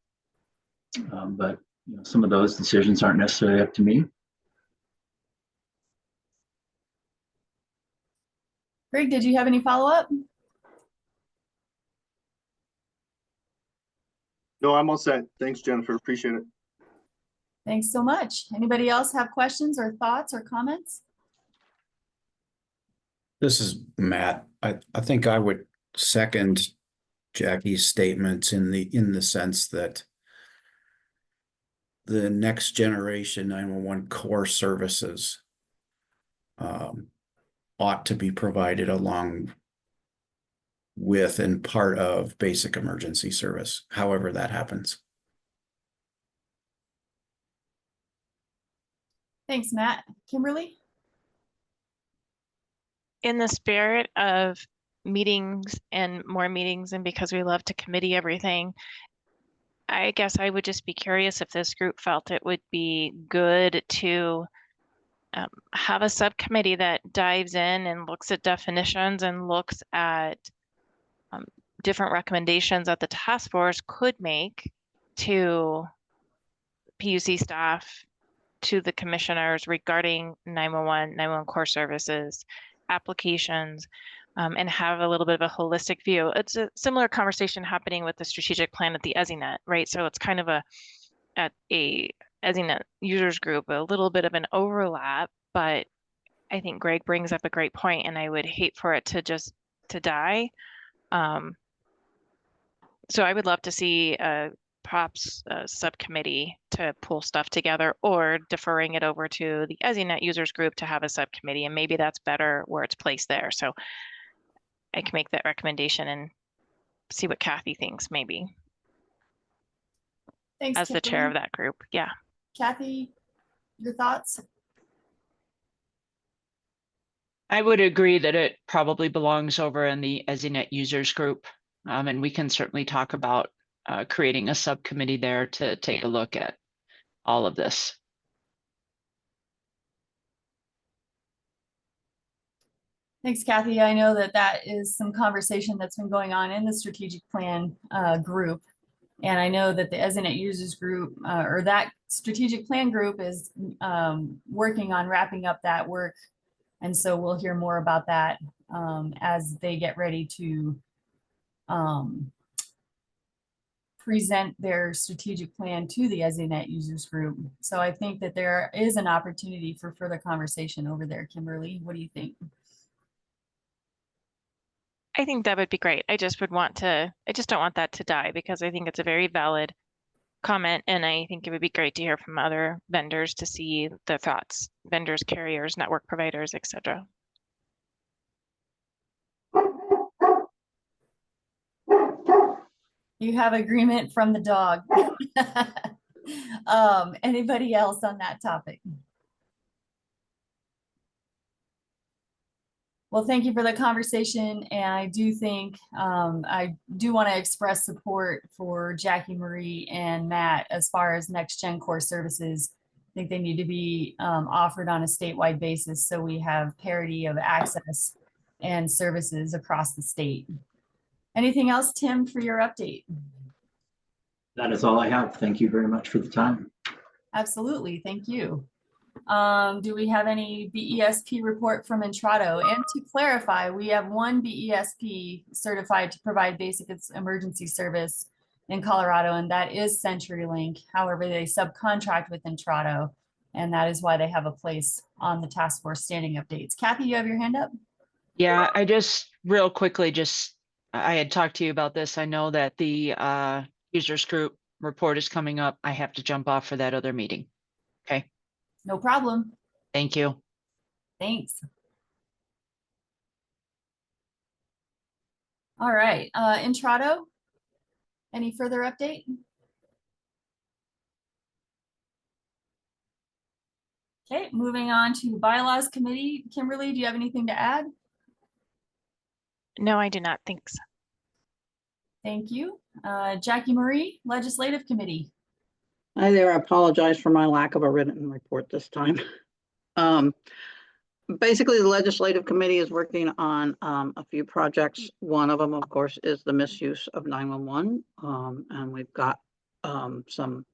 But you know, some of those decisions aren't necessarily up to me. Greg, did you have any follow-up? No, I'm all set. Thanks, Jennifer. Appreciate it. Thanks so much. Anybody else have questions or thoughts or comments? This is Matt. I think I would second Jackie's statements in the sense that the next generation 911 core services ought to be provided along with and part of basic emergency service, however that happens. Thanks, Matt. Kimberly? In the spirit of meetings and more meetings, and because we love to committee everything, I guess I would just be curious if this group felt it would be good to have a subcommittee that dives in and looks at definitions and looks at different recommendations that the task force could make to PUC staff, to the commissioners regarding 911 core services, applications, and have a little bit of a holistic view. It's a similar conversation happening with the strategic plan at the EZINet, right? So it's kind of at a EZINet users group, a little bit of an overlap, but I think Greg brings up a great point, and I would hate for it to just die. So I would love to see perhaps a subcommittee to pull stuff together, or deferring it over to the EZINet users group to have a subcommittee, and maybe that's better where it's placed there. So I can make that recommendation and see what Kathy thinks maybe. Thanks, as the chair of Kimberly. that group. Yeah. Kathy, your thoughts? I would agree that it probably belongs over in the EZNet users group. And we can certainly talk about creating a subcommittee there to take a look at all of this. Thanks, Kathy. I know that that is some conversation that's been going on in the strategic plan group. And I know that the EZNet users group or that strategic plan group is working on wrapping up that work. And so we'll hear more about that as they get ready to present their strategic plan to the EZNet users group. So I think that there is an opportunity for further conversation over there. Kimberly, what do you think? I think that would be great. I just don't want that to die because I think it's a very valid comment. And I think it would be great to hear from other vendors to see the thoughts, vendors, carriers, network providers, etc. You have agreement from the dog. Anybody else on that topic? Well, thank you for the conversation. And I do think I do want to express support for Jackie Marie and Matt as far as next gen core services. I think they need to be offered on a statewide basis so we have parity of access and services across the state. Anything else, Tim, for your update? That is all I have. Thank you very much for the time. Absolutely. Thank you. Do we have any BESP report from Entrado? And to clarify, we have one BESP certified to provide basic emergency service in Colorado, and that is CenturyLink. However, they subcontract with Entrado, and that is why they have a place on the task force standing updates. Kathy, you have your hand up? Yeah, I just real quickly, I had talked to you about this. I know that the users group report is coming up. I have to jump off for that other meeting. Okay. No problem. Thank you. Thanks. All right, Entrado, any further update? Okay, moving on to bylaws committee. Kimberly, do you have anything to add? No, I do not. Thanks. Thank you. Jackie Marie, legislative committee. Hi there. I apologize for my lack of a written report this time. Basically, the legislative committee is working on a few projects. One of them, of course, is the misuse of 911. And we've got some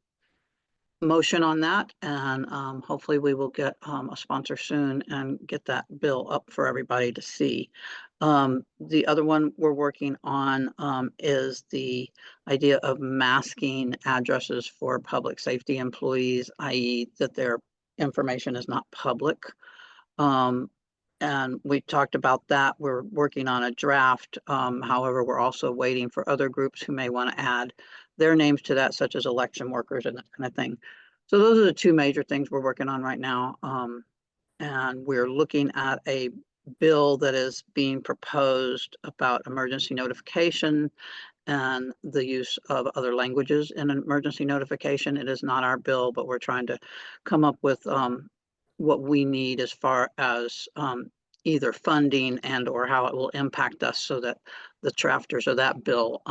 motion on that, and hopefully we will get a sponsor soon and get that bill up for everybody to see. The other one we're working on is the idea of masking addresses for public safety employees, i.e. that their information is not public. And we talked about that. We're working on a draft. However, we're also waiting for other groups who may want to add their names to that, such as election workers and that kind of thing. So those are the two major things we're working on right now. And we're looking at a bill that is being proposed about emergency notification and the use of other languages in an emergency notification. It is not our bill, but we're trying to come up with what we need as far as either funding and or how it will impact us, so that the drafters of that bill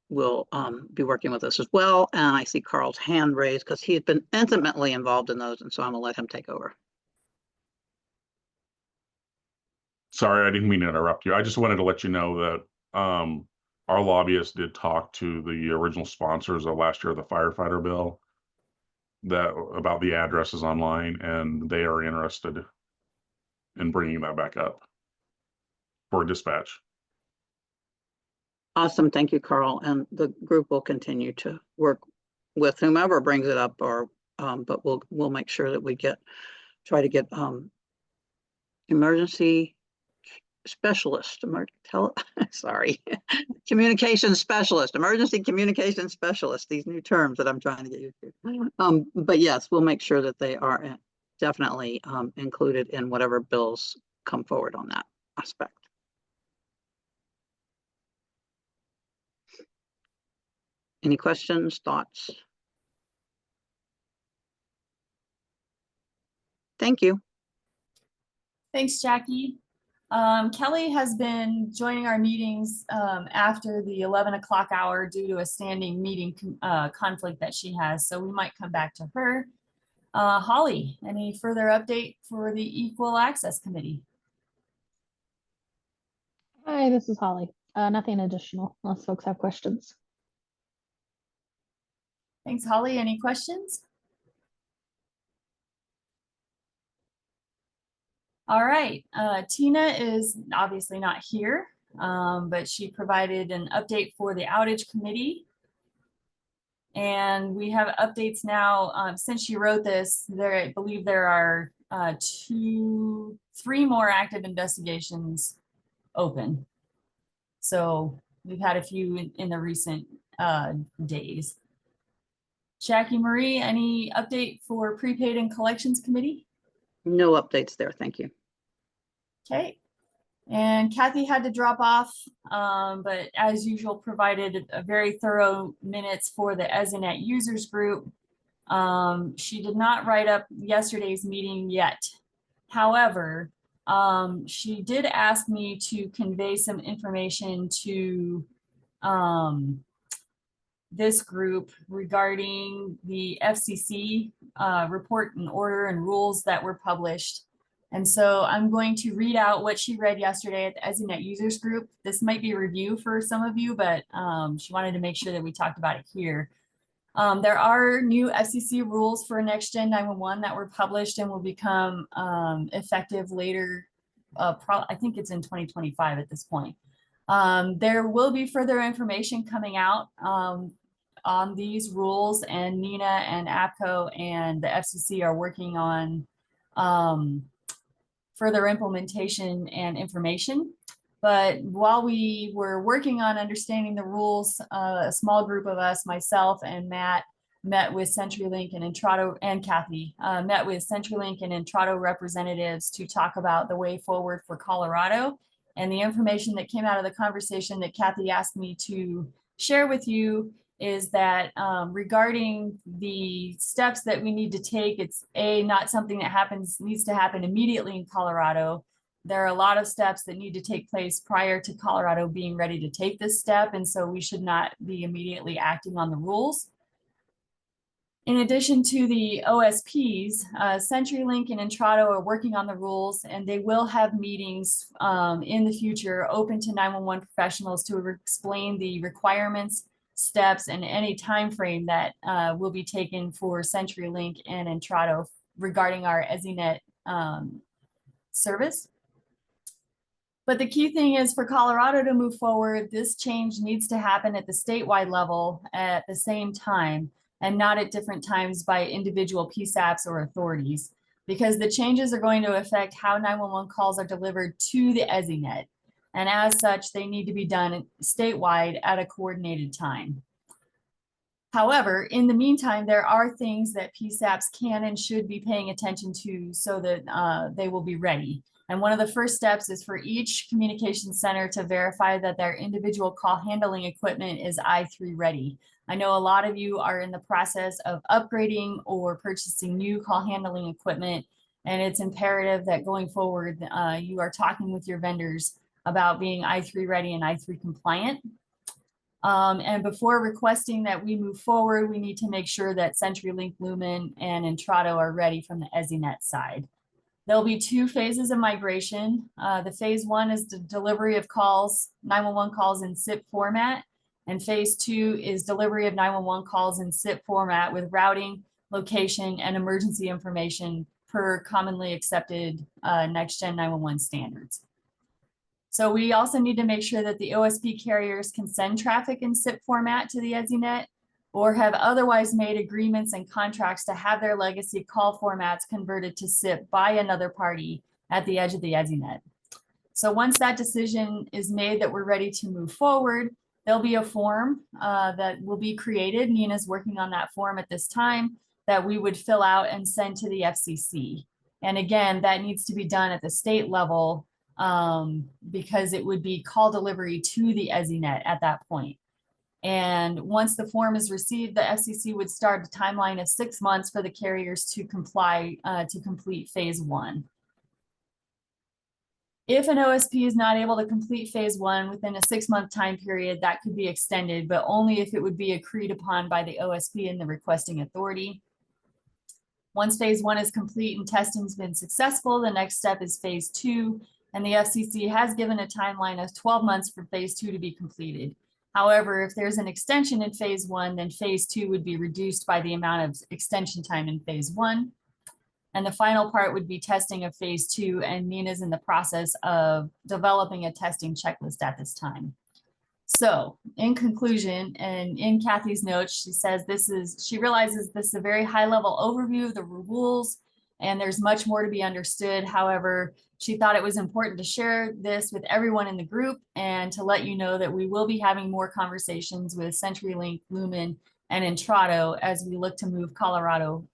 will be working with us as well. And I see Carl's hand raised because he's been intimately involved in those, and so I'm gonna let him take over. Sorry, I didn't mean to interrupt you. I just wanted to let you know that our lobbyists did talk to the original sponsors of last year of the firefighter bill about the addresses online, and they are interested in bringing that back up for dispatch. Awesome. Thank you, Carl. And the group will continue to work with whomever brings it up, or but we'll make sure that we try to get emergency specialist, sorry, communication specialist, emergency communication specialist, these new terms that I'm trying to get used to. But yes, we'll make sure that they are definitely included in whatever bills come forward on that aspect. Any questions, thoughts? Thank you. Thanks, Jackie. Kelly has been joining our meetings after the 11 o'clock hour due to a standing meeting conflict that she has, so we might come back to her. Holly, any further update for the Equal Access Committee? Hi, this is Holly. Nothing additional unless folks have questions. Thanks, Holly. Any questions? All right, Tina is obviously not here, but she provided an update for the outage committee. And we have updates now. Since she wrote this, I believe there are 3 more active investigations open. So we've had a few in the recent days. Jackie Marie, any update for prepaid and collections committee? No updates there. Thank you. Okay. And Kathy had to drop off, but as usual, provided a very thorough minutes for the EZNet users group. She did not write up yesterday's meeting yet. However, she did ask me to convey some information to this group regarding the FCC report and order and rules that were published. And so I'm going to read out what she read yesterday at the EZNet users group. This might be a review for some of you, but she wanted to make sure that we talked about it here. There are new FCC rules for Next Gen 911 that were published and will become effective later. I think it's in 2025 at this point. There will be further information coming out on these rules, and Nina and APCO and the FCC are working on further implementation and information. But while we were working on understanding the rules, a small group of us, myself and Matt, met with CenturyLink and Intrado, and Kathy met with CenturyLink and Intrado representatives to talk about the way forward for Colorado. And the information that came out of the conversation that Kathy asked me to share with you is that regarding the steps that we need to take, it's not something that needs to happen immediately in Colorado. There are a lot of steps that need to take place prior to Colorado being ready to take this step, and so we should not be immediately acting on the rules. In addition to the OSPs, CenturyLink and Intrado are working on the rules, and they will have meetings in the future open to 911 professionals to explain the requirements, steps, and any time frame that will be taken for CenturyLink and Intrado regarding our EZNet service. But the key thing is for Colorado to move forward, this change needs to happen at the statewide level at the same time, and not at different times by individual PSAPs or authorities, because the changes are going to affect how 911 calls are delivered to the EZNet. And as such, they need to be done statewide at a coordinated time. However, in the meantime, there are things that PSAPs can and should be paying attention to so that they will be ready. And one of the first steps is for each communication center to verify that their individual call handling equipment is I3 ready. I know a lot of you are in the process of upgrading or purchasing new call handling equipment, and it's imperative that going forward, you are talking with your vendors about being I3 ready and I3 compliant. And before requesting that we move forward, we need to make sure that CenturyLink, Lumen, and Intrado are ready from the EZNet side. There'll be 2 phases of migration. The phase 1 is the delivery of calls, 911 calls in SIP format. And phase 2 is delivery of 911 calls in SIP format with routing, location, and emergency information per commonly accepted Next Gen 911 standards. So we also need to make sure that the OSP carriers can send traffic in SIP format to the EZNet, or have otherwise made agreements and contracts to have their legacy call formats converted to SIP by another party at the edge of the EZNet. So once that decision is made that we're ready to move forward, there'll be a form that will be created. Nina's working on that form at this time that we would fill out and send to the FCC. And again, that needs to be done at the state level because it would be call delivery to the EZNet at that point. And once the form is received, the FCC would start a timeline of 6 months for the carriers to comply, to complete phase 1. If an OSP is not able to complete phase 1 within a 6-month time period, that could be extended, but only if it would be agreed upon by the OSP and the requesting authority. Once phase 1 is complete and testing's been successful, the next step is phase 2, and the FCC has given a timeline of 12 months for phase 2 to be completed. However, if there's an extension in phase 1, then phase 2 would be reduced by the amount of extension time in phase 1. And the final part would be testing of phase 2, and NINA's in the process of developing a testing checklist at this time. So in conclusion, and in Kathy's notes, she says she realizes this is a very high level overview of the rules and there's much more to be understood. However, she thought it was important to share this with everyone in the group and to let you know that we will be having more conversations with CenturyLink, Lumen, and Intrado as we look to move Colorado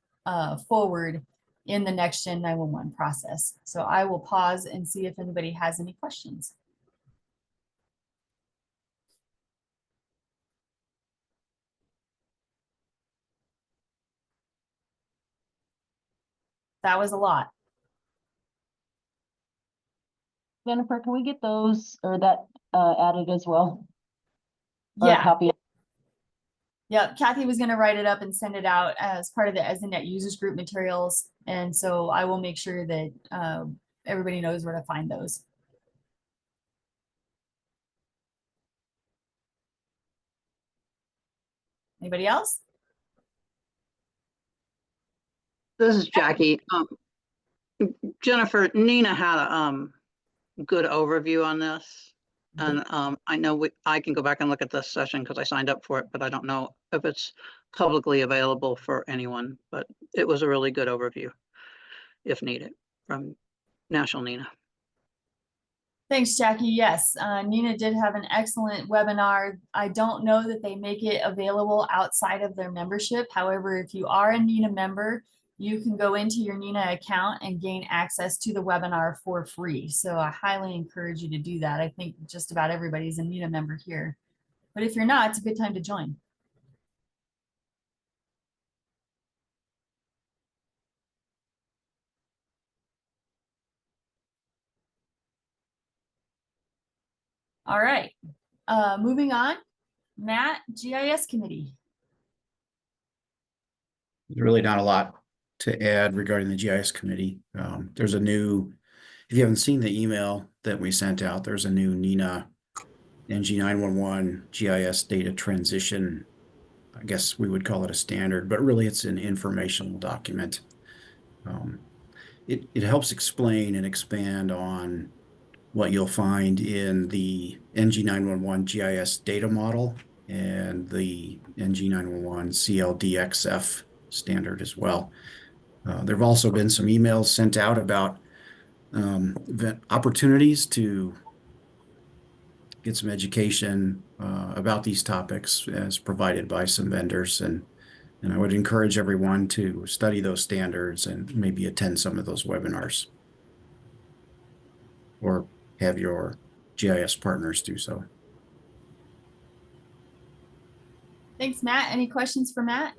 forward in the next Gen 911 process. So I will pause and see if anybody has any questions. That was a lot. Jennifer, can we get those or that added as well? Or Yeah. copy? Yep. Kathy was going to write it up and send it out as part of the ESNet users group materials. And so I will make sure that everybody knows where to find those. Anybody else? This is Jackie. Jennifer, Nina had a good overview on this. And I know I can go back and look at this session because I signed up for it, but I don't know if it's publicly available for anyone. But it was a really good overview, if needed, from National Nina. Thanks, Jackie. Yes, Nina did have an excellent webinar. I don't know that they make it available outside of their membership. However, if you are a Nina member, you can go into your Nina account and gain access to the webinar for free. So I highly encourage you to do that. I think just about everybody's a Nina member here. But if you're not, it's a good time to join. All right, moving on. Matt, GIS committee. There's really not a lot to add regarding the GIS committee. There's a new, if you haven't seen the email that we sent out, there's a new NINA NG911 GIS data transition. I guess we would call it a standard, but really it's an informational document. It helps explain and expand on what you'll find in the NG911 GIS data model and the NG911 CLDXF standard as well. There have also been some emails sent out about opportunities to get some education about these topics as provided by some vendors. And I would encourage everyone to study those standards and maybe attend some of those webinars or have your GIS partners do so. Thanks, Matt. Any questions for Matt?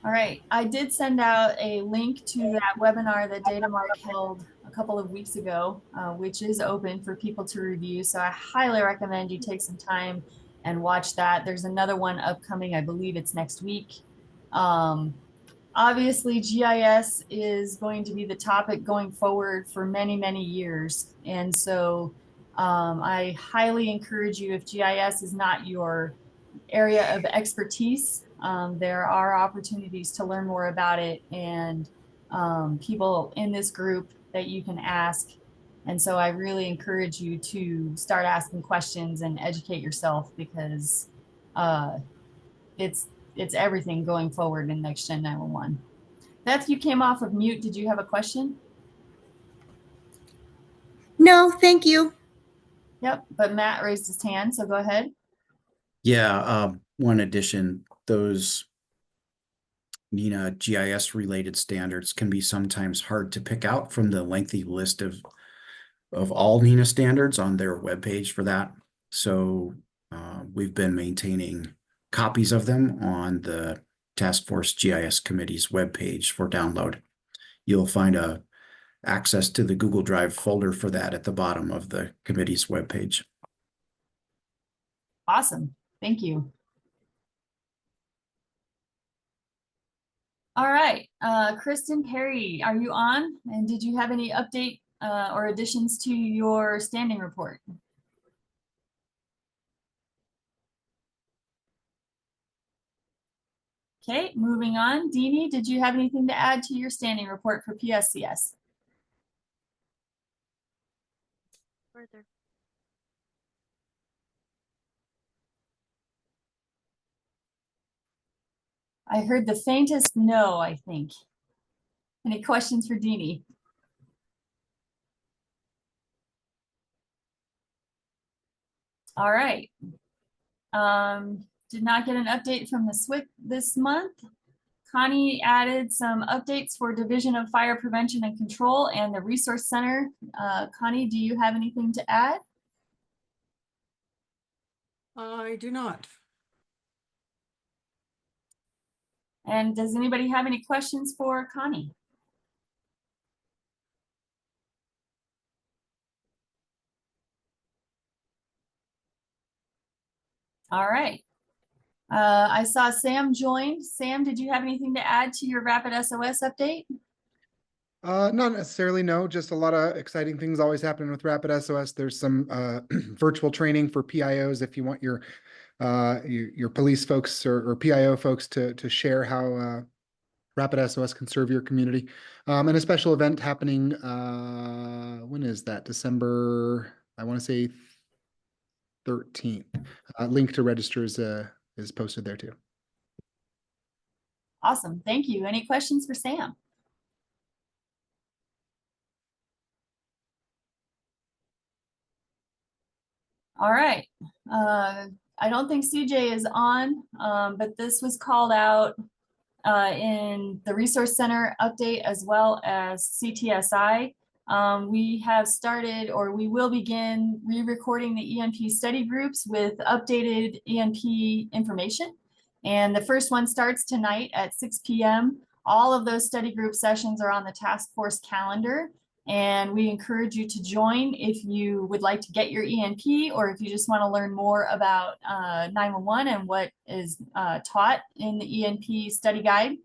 All right, I did send out a link to that webinar that DataMark held a couple of weeks ago, which is open for people to review. So I highly recommend you take some time and watch that. There's another one upcoming, I believe it's next week. Obviously, GIS is going to be the topic going forward for many, many years. And so I highly encourage you, if GIS is not your area of expertise, there are opportunities to learn more about it and people in this group that you can ask. And so I really encourage you to start asking questions and educate yourself because it's everything going forward in Next Gen 911. Beth, you came off of mute. Did you have a question? No, thank you. Yep, but Matt raised his hand, so go ahead. Yeah, one addition, those NINA GIS related standards can be sometimes hard to pick out from the lengthy list of of all NINA standards on their webpage for that. So we've been maintaining copies of them on the Task Force GIS Committee's webpage for download. You'll find access to the Google Drive folder for that at the bottom of the committee's webpage. Awesome. Thank you. All right, Kristen Perry, are you on? And did you have any update or additions to your standing report? Okay, moving on. Deanie, did you have anything to add to your standing report for PSCS? Further. I heard the faintest no, I think. Any questions for Deanie? All right. Did not get an update from the SWIC this month. Connie added some updates for Division of Fire Prevention and Control and the Resource Center. Connie, do you have anything to add? I do not. And does anybody have any questions for Connie? All right. I saw Sam joined. Sam, did you have anything to add to your Rapid SOS update? Not necessarily, no. Just a lot of exciting things always happen with Rapid SOS. There's some virtual training for PIOs if you want your police folks or PIO folks to share how Rapid SOS can serve your community. And a special event happening, when is that? December, I want to say 13th. Link to register is posted there too. Awesome, thank you. Any questions for Sam? All right, I don't think CJ is on, but this was called out in the Resource Center update as well as CTSI. We have started, or we will begin re-recording the ENP study groups with updated ENP information. And the first one starts tonight at 6 p.m. All of those study group sessions are on the task force calendar. And we encourage you to join if you would like to get your ENP or if you just want to learn more about 911 and what is taught in the ENP study guide.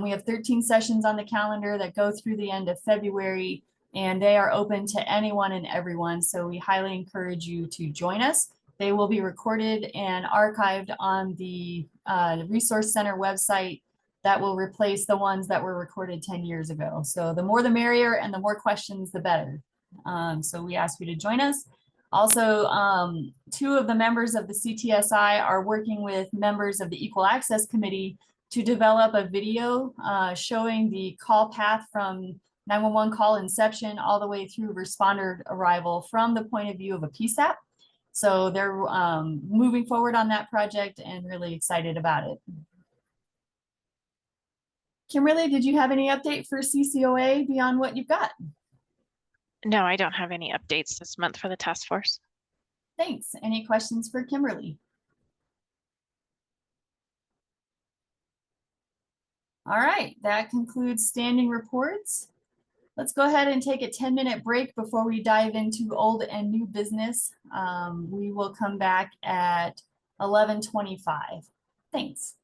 We have 13 sessions on the calendar that go through the end of February, and they are open to anyone and everyone. So we highly encourage you to join us. They will be recorded and archived on the Resource Center website that will replace the ones that were recorded 10 years ago. So the more the merrier, and the more questions, the better. So we ask you to join us. Also, 2 of the members of the CTSI are working with members of the Equal Access Committee to develop a video showing the call path from 911 call inception all the way through responder arrival from the point of view of a PSAP. So they're moving forward on that project and really excited about it. Kimberly, did you have any update for CCOA beyond what you've got? No, I don't have any updates this month for the task force. Thanks. Any questions for Kimberly? All right, that concludes standing reports. Let's go ahead and take a 10-minute break before we dive into old and new business. We will come back at 11:25. Thanks.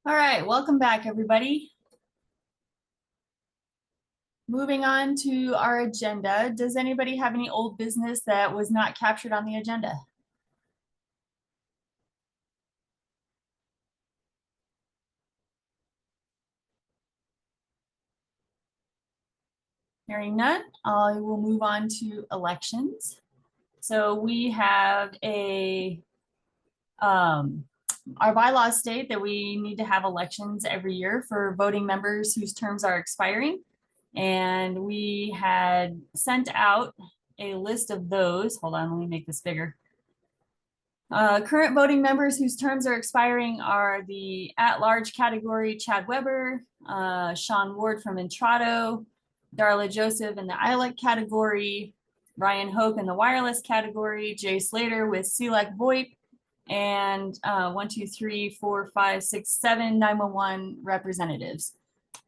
All right, welcome back, everybody. Moving on to our agenda. Does anybody have any old business that was not captured on the agenda? Hearing none, I will move on to elections. So we have our bylaws state that we need to have elections every year for voting members whose terms are expiring. And we had sent out a list of those. Hold on, let me make this bigger. Current voting members whose terms are expiring are the at-large category, Chad Weber, Sean Ward from Entrado, Darla Joseph in the ILEC category, Ryan Hoke in the wireless category, Jay Slater with CLEC VoIP, and 1, 2, 3, 4, 5, 6, 7 911 representatives.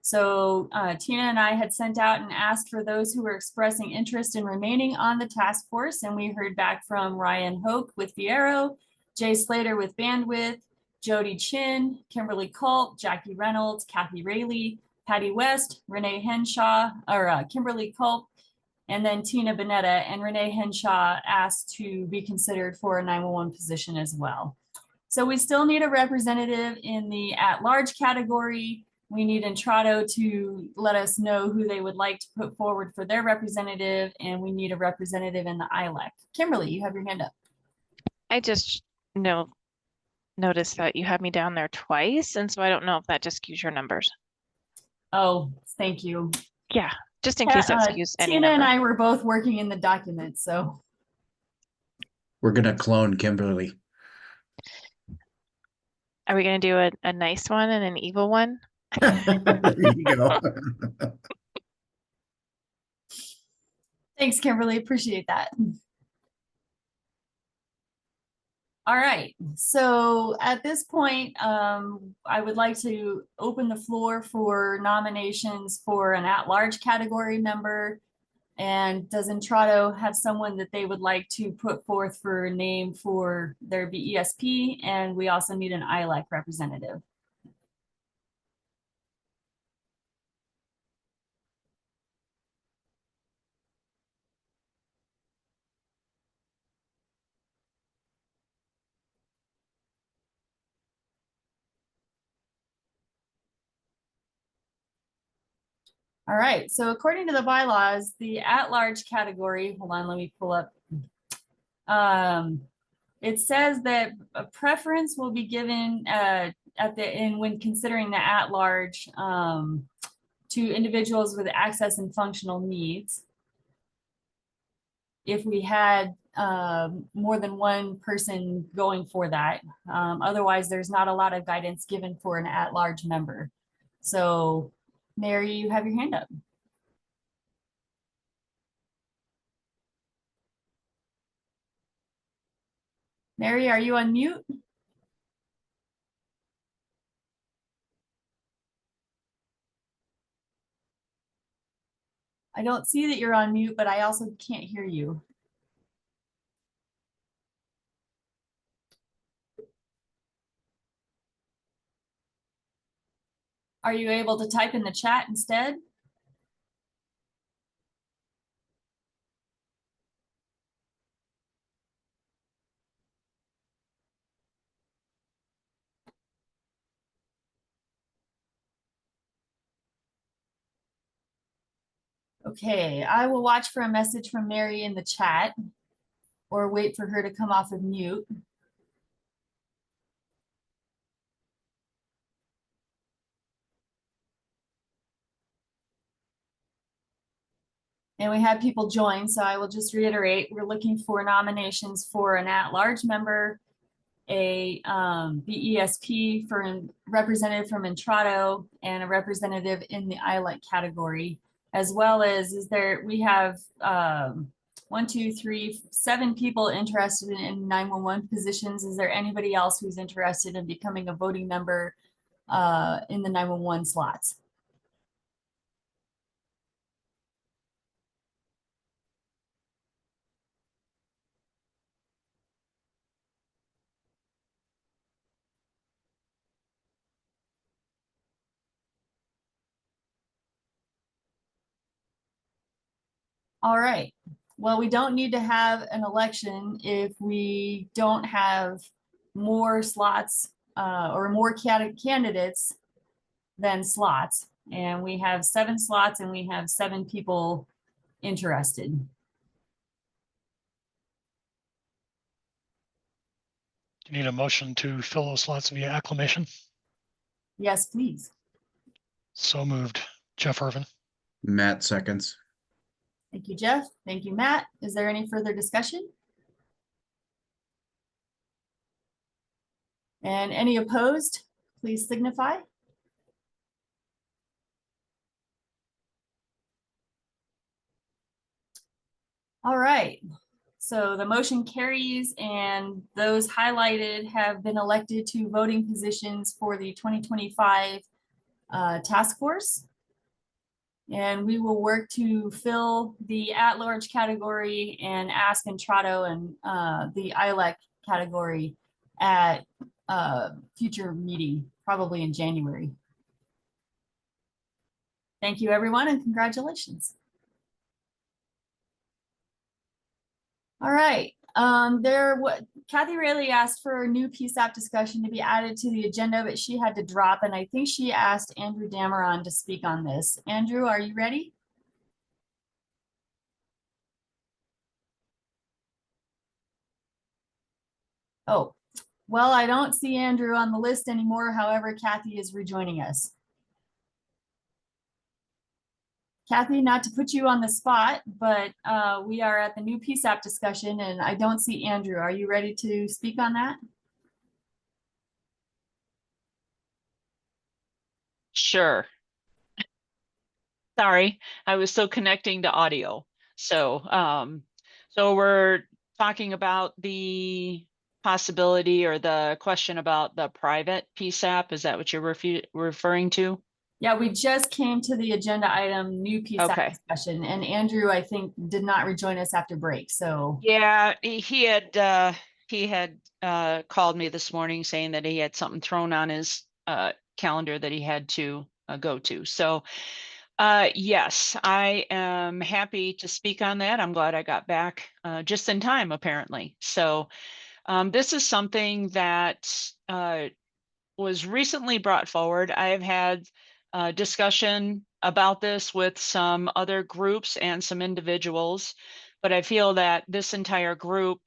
So Tina and I had sent out and asked for those who were expressing interest in remaining on the task force, and we heard back from Ryan Hoke with Fiero, Jay Slater with Bandwidth, Jody Chin, Kimberly Culp, Jackie Reynolds, Kathy Rayleigh, Patty West, Renee Henshaw, or Kimberly Culp, and then Tina Bonetta. And Renee Henshaw asked to be considered for a 911 position as well. So we still need a representative in the at-large category. We need Entrado to let us know who they would like to put forward for their representative, and we need a representative in the ILEC. Kimberly, you have your hand up. I just noticed that you have me down there twice, and so I don't know if that just skews your numbers. Oh, thank you. Yeah, just in case that skews any Tina and number. I were both working in the document, so. We're gonna clone Kimberly. Are we going to do a nice one and an evil one? There you go. Thanks, Kimberly. Appreciate that. All right, so at this point, I would like to open the floor for nominations for an at-large category member. And does Entrado have someone that they would like to put forth for a name for their BESP? And we also need an ILEC representative. All right, so according to the bylaws, the at-large category, hold on, let me pull up. It says that a preference will be given when considering the at-large to individuals with access and functional needs. If we had more than one person going for that. Otherwise, there's not a lot of guidance given for an at-large member. So Mary, you have your hand up. Mary, are you on mute? I don't see that you're on mute, but I also can't hear you. Are you able to type in the chat instead? Okay, I will watch for a message from Mary in the chat or wait for her to come off of mute. And we have people join, so I will just reiterate, we're looking for nominations for an at-large member, a BESP for a representative from Entrado, and a representative in the ILEC category, as well as we have 1, 2, 3, 7 people interested in 911 positions. Is there anybody else who's interested in becoming a voting member in the 911 slots? All right. Well, we don't need to have an election if we don't have more slots or more candidates than slots. And we have 7 slots and we have 7 people interested. You need a motion to fill those slots via acclamation. Yes, please. So moved. Jeff Irvin. Matt seconds. Thank you, Jeff. Thank you, Matt. Is there any further discussion? And any opposed, please signify. All right. So the motion carries and those highlighted have been elected to voting positions for the 2025 task force. And we will work to fill the at-large category and ask Entrado and the ILEC category at a future meeting, probably in January. Thank you, everyone, and congratulations. All right. Kathy Rayleigh asked for a new PSAP discussion to be added to the agenda, but she had to drop, and I think she asked Andrew Dameron to speak on this. Andrew, are you ready? Oh, well, I don't see Andrew on the list anymore. However, Kathy is rejoining us. Kathy, not to put you on the spot, but we are at the new PSAP discussion and I don't see Andrew. Are you ready to speak on that? Sure. Sorry, I was still connecting to audio. So, so we're talking about the possibility or the question about the private PSAP. Is that what you're referring to? Yeah, we just came to the agenda item, new PSAP Okay. discussion, and Andrew, I think, did not rejoin us after break. So yeah, he had called me this morning saying that he had something thrown on his calendar that he had to go to. So yes, I am happy to speak on that. I'm glad I got back just in time, apparently. So this is something that was recently brought forward. I have had discussion about this with some other groups and some individuals, but I feel that this entire group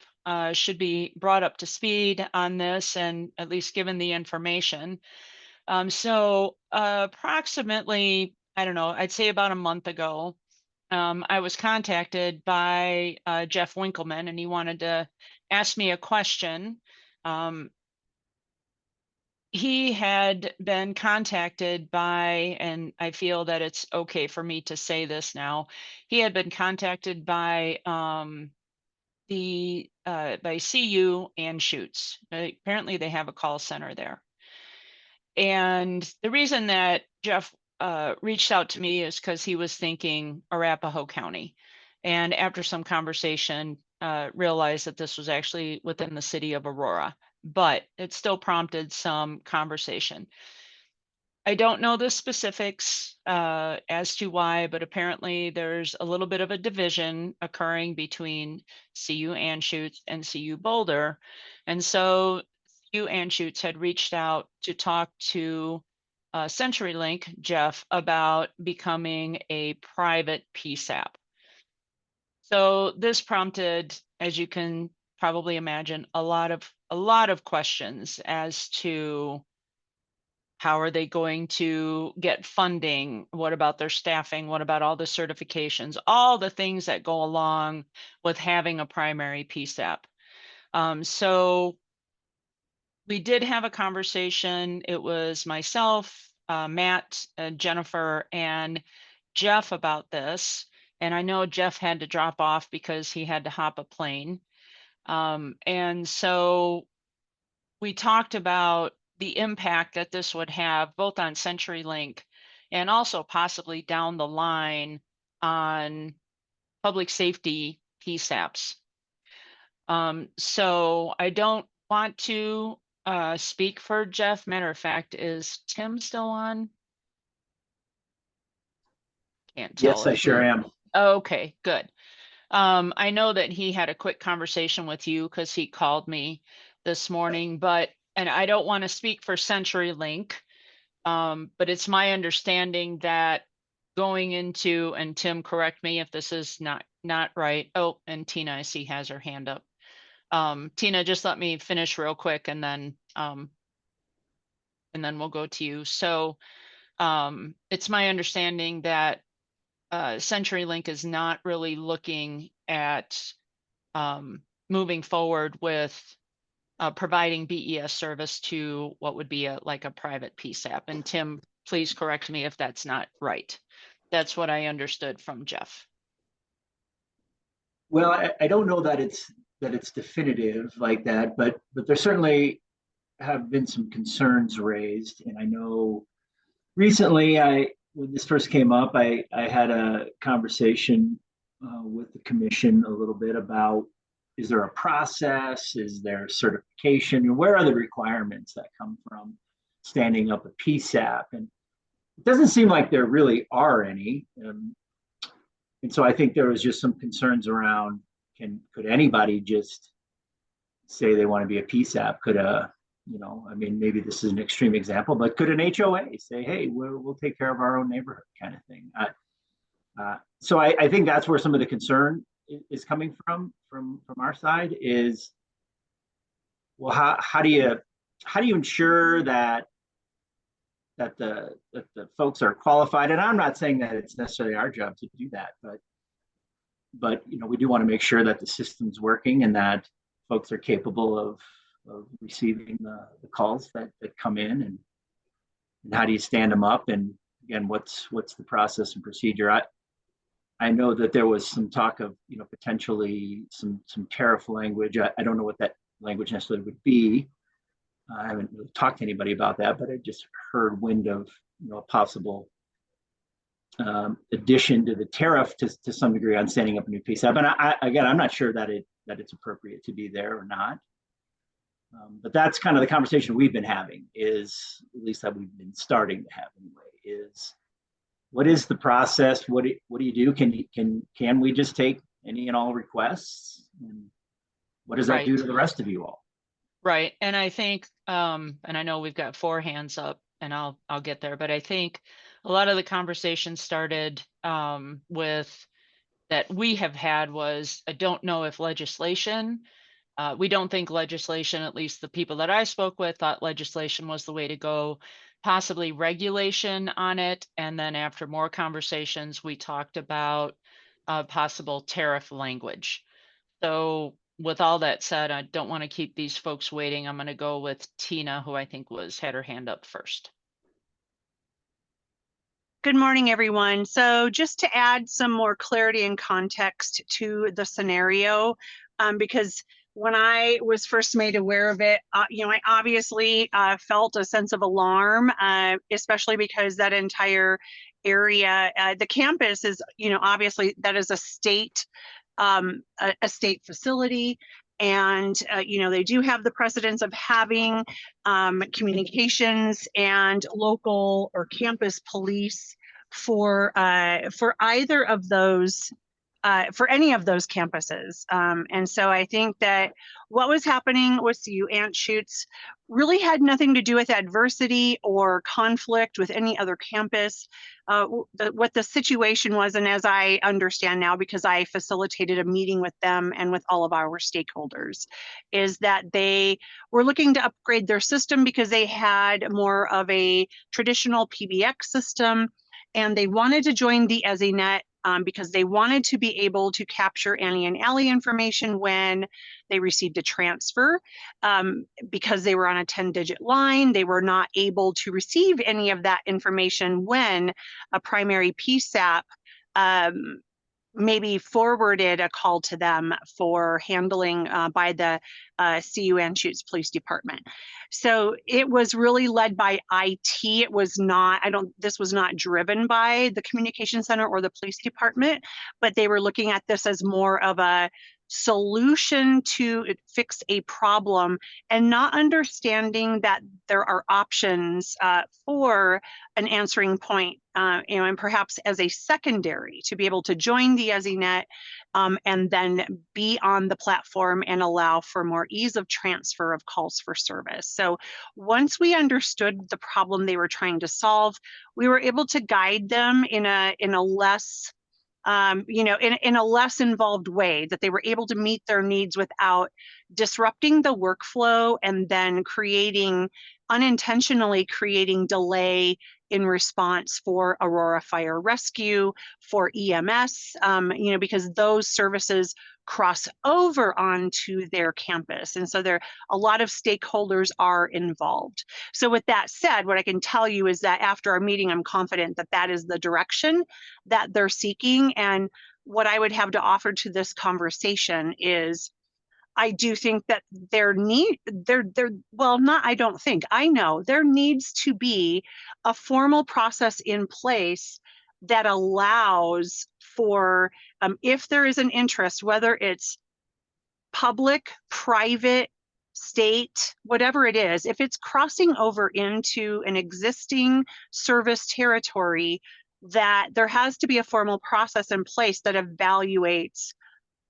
should be brought up to speed on this and at least given the information. So approximately, I don't know, I'd say about a month ago, I was contacted by Jeff Winkleman and he wanted to ask me a question. He had been contacted by, and I feel that it's okay for me to say this now, he had been contacted by by CU and Shoots. Apparently they have a call center there. And the reason that Jeff reached out to me is because he was thinking Arapahoe County. And after some conversation, realized that this was actually within the city of Aurora, but it still prompted some conversation. I don't know the specifics as to why, but apparently there's a little bit of a division occurring between CU Anschutz and CU Boulder. And so CU Anschutz had reached out to talk to CenturyLink, Jeff, about becoming a private PSAP. So this prompted, as you can probably imagine, a lot of questions as to how are they going to get funding? What about their staffing? What about all the certifications? All the things that go along with having a primary PSAP. So we did have a conversation. It was myself, Matt, Jennifer, and Jeff about this. And I know Jeff had to drop off because he had to hop a plane. And so we talked about the impact that this would have both on CenturyLink and also possibly down the line on public safety PSAPs. So I don't want to speak for Jeff. Matter of fact, is Tim still on? Can't tell. Yes, I sure am. Okay, good. I know that he had a quick conversation with you because he called me this morning, and I don't want to speak for CenturyLink, but it's my understanding that going into, and Tim, correct me if this is not right. Oh, and Tina, I see, has her hand up. Tina, just let me finish real quick and then we'll go to you. So it's my understanding that CenturyLink is not really looking at moving forward with providing BES service to what would be like a private PSAP. And Tim, please correct me if that's not right. That's what I understood from Jeff. Well, I don't know that it's definitive like that, but there certainly have been some concerns raised. And I know recently, when this first came up, I had a conversation with the commission a little bit about, is there a process? Is there certification? And where are the requirements that come from standing up a PSAP? And it doesn't seem like there really are any. And so I think there was just some concerns around, could anybody just say they want to be a PSAP? Could I mean, maybe this is an extreme example, but could an HOA say, hey, we'll take care of our own neighborhood kind of thing? So I think that's where some of the concern is coming from our side is, well, how do you ensure that the folks are qualified? And I'm not saying that it's necessarily our job to do that, but we do want to make sure that the system's working and that folks are capable of receiving the calls that come in, and how do you stand them up? And again, what's the process and procedure? I know that there was some talk of potentially some tariff language. I don't know what that language necessarily would be. I haven't really talked to anybody about that, but I just heard wind of a possible addition to the tariff to some degree on standing up a new PSAP. And I'm not sure that it's appropriate to be there or not. But that's kind of the conversation we've been having, is at least that we've been starting to have anyway, is what is the process? What do you do? Can we just take any and all requests? And what does that do to the rest of you all? Right. And I think, and I know we've got 4 hands up, and I'll get there, but I think a lot of the conversation started with that we have had was, I don't know if legislation, we don't think legislation, at least the people that I spoke with, thought legislation was the way to go, possibly regulation on it. And then after more conversations, we talked about possible tariff language. So with all that said, I don't want to keep these folks waiting. I'm going to go with Tina, who I think had her hand up first. Good morning, everyone. So just to add some more clarity and context to the scenario, because when I was first made aware of it, I obviously felt a sense of alarm, especially because that entire area, the campus is, obviously that is a state facility. And, they do have the precedence of having communications and local or campus police for either of those, for any of those campuses. And so I think that what was happening with CU Anschutz really had nothing to do with adversity or conflict with any other campus. What the situation was, and as I understand now, because I facilitated a meeting with them and with all of our stakeholders, is that they were looking to upgrade their system because they had more of a traditional PBX system, and they wanted to join the EZNet because they wanted to be able to capture Annie and Allie information when they received a transfer. Because they were on a 10-digit line, they were not able to receive any of that information when a primary PSAP maybe forwarded a call to them for handling by the CU Anschutz Police Department. So it was really led by IT. It was not, this was not driven by the communication center or the police department, but they were looking at this as more of a solution to fix a problem and not understanding that there are options for an answering point, and perhaps as a secondary to be able to join the EZNet and then be on the platform and allow for more ease of transfer of calls for service. So once we understood the problem they were trying to solve, we were able to guide them in a less in a less involved way, that they were able to meet their needs without disrupting the workflow and then unintentionally creating delay in response for Aurora Fire Rescue, for EMS, because those services cross over onto their campus. And so a lot of stakeholders are involved. So with that said, what I can tell you is that after our meeting, I'm confident that that is the direction that they're seeking. And what I would have to offer to this conversation is, I do think that I know there needs to be a formal process in place that allows for, if there is an interest, whether it's public, private, state, whatever it is, if it's crossing over into an existing service territory, that there has to be a formal process in place that evaluates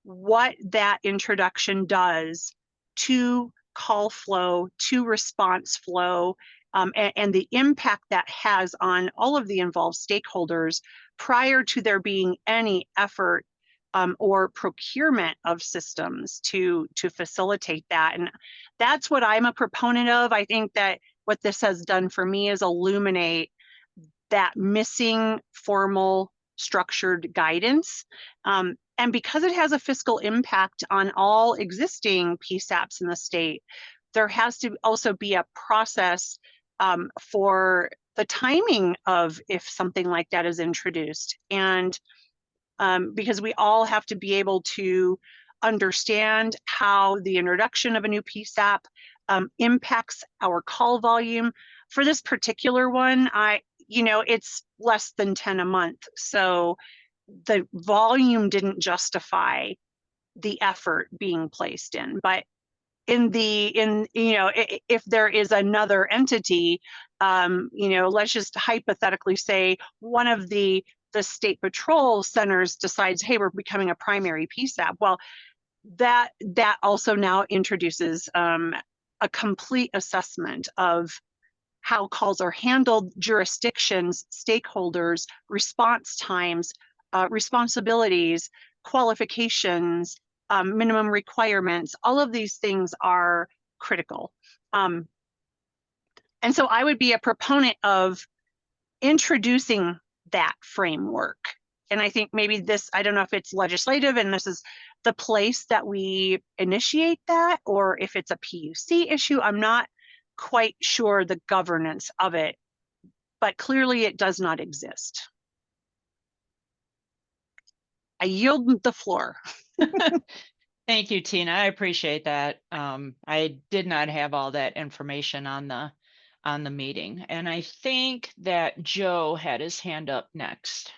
what that introduction does to call flow, to response flow, and the impact that has on all of the involved stakeholders prior to there being any effort or procurement of systems to facilitate that. And that's what I'm a proponent of. I think that what this has done for me is illuminate that missing formal structured guidance. And because it has a fiscal impact on all existing PSAPs in the state, there has to also be a process for the timing of if something like that is introduced. And because we all have to be able to understand how the introduction of a new PSAP impacts our call volume. For this particular one, it's less than 10 a month. So the volume didn't justify the effort being placed in. But if there is another entity, let's just hypothetically say one of the state patrol centers decides, hey, we're becoming a primary PSAP. Well, that also now introduces a complete assessment of how calls are handled, jurisdictions, stakeholders, response times, responsibilities, qualifications, minimum requirements. All of these things are critical. And so I would be a proponent of introducing that framework. And I think maybe this, I don't know if it's legislative and this is the place that we initiate that, or if it's a PUC issue. I'm not quite sure the governance of it, but clearly it does not exist. I yield the floor. Thank you, Tina. I appreciate that. I did not have all that information on the meeting, and I think that Joe had his hand up next.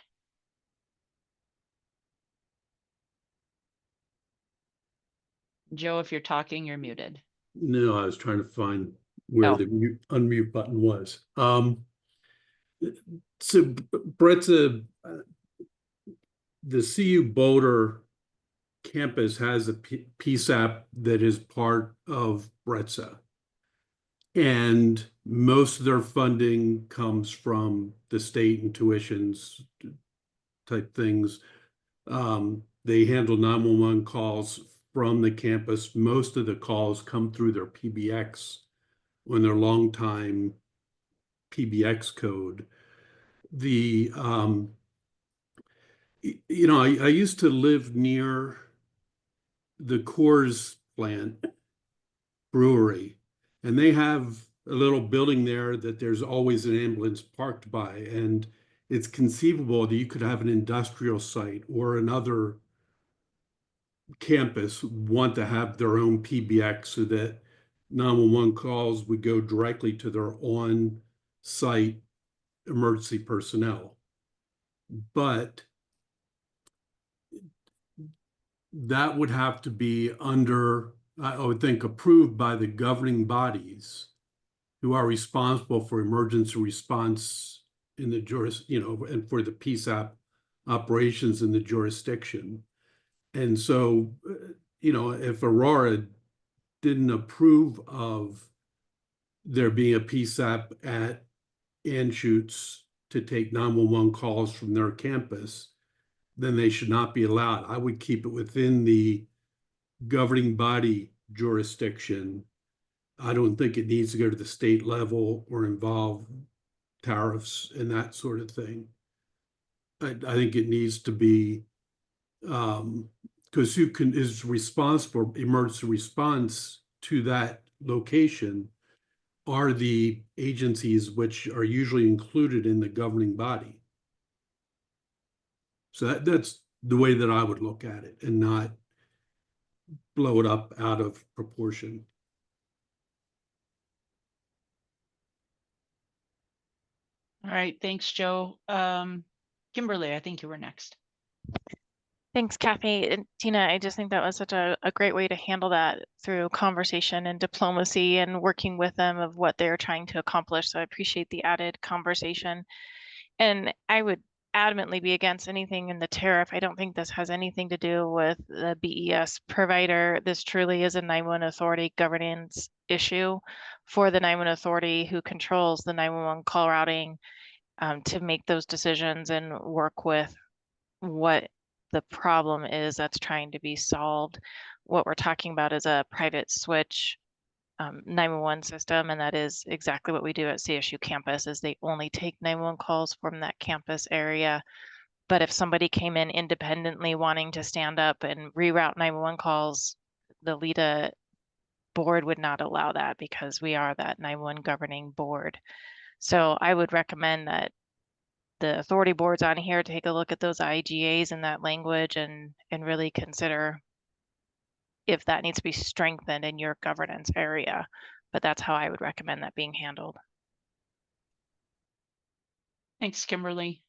Joe, if you're talking, you're muted. No, I was trying to find where the unmute button was. So Brett's the CU Boulder campus has a PSAP that is part of Bretza. And most of their funding comes from the state and tuitions type things. They handle 911 calls from the campus. Most of the calls come through their PBX on their long time PBX code. I used to live near the Coors plant brewery, and they have a little building there that there's always an ambulance parked by. And it's conceivable that you could have an industrial site or another campus want to have their own PBX so that 911 calls would go directly to their on-site emergency personnel. But that would have to be under, I would think, approved by the governing bodies who are responsible for emergency response in the and for the PSAP operations in the jurisdiction. And so, if Aurora didn't approve of there being a PSAP at Anschutz to take 911 calls from their campus, then they should not be allowed. I would keep it within the governing body jurisdiction. I don't think it needs to go to the state level or involve tariffs and that sort of thing. I think it needs to be, because who is responsible for emergency response to that location are the agencies which are usually included in the governing body. So that's the way that I would look at it and not blow it up out of proportion. All right, thanks, Joe. Kimberly, I think you were next. Thanks, Kathy. And Tina, I just think that was such a great way to handle that through conversation and diplomacy and working with them of what they're trying to accomplish. So I appreciate the added conversation. And I would adamantly be against anything in the tariff. I don't think this has anything to do with the BES provider. This truly is a 911 authority governance issue for the 911 authority who controls the 911 call routing to make those decisions and work with what the problem is that's trying to be solved. What we're talking about is a private switch 911 system, and that is exactly what we do at CSU campus. Is they only take 911 calls from that campus area. But if somebody came in independently wanting to stand up and reroute 911 calls, the LEDA board would not allow that because we are that 911 governing board. So I would recommend that the authority boards on here take a look at those IGAs and that language and really consider if that needs to be strengthened in your governance area. But that's how I would recommend that being handled. Thanks, Kimberly.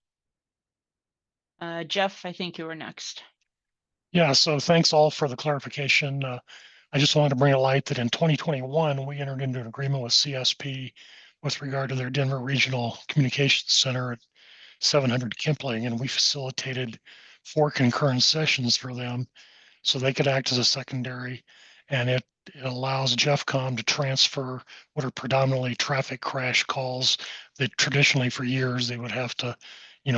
Jeff, I think you were next. Yeah, so thanks all for the clarification. I just wanted to bring to light that in 2021, we entered into an agreement with CSP with regard to their Denver Regional Communications Center at 700 Kipling, and we facilitated 4 concurrent sessions for them so they could act as a secondary, and it allows JeffCom to transfer what are predominantly traffic crash calls that traditionally for years they would have to,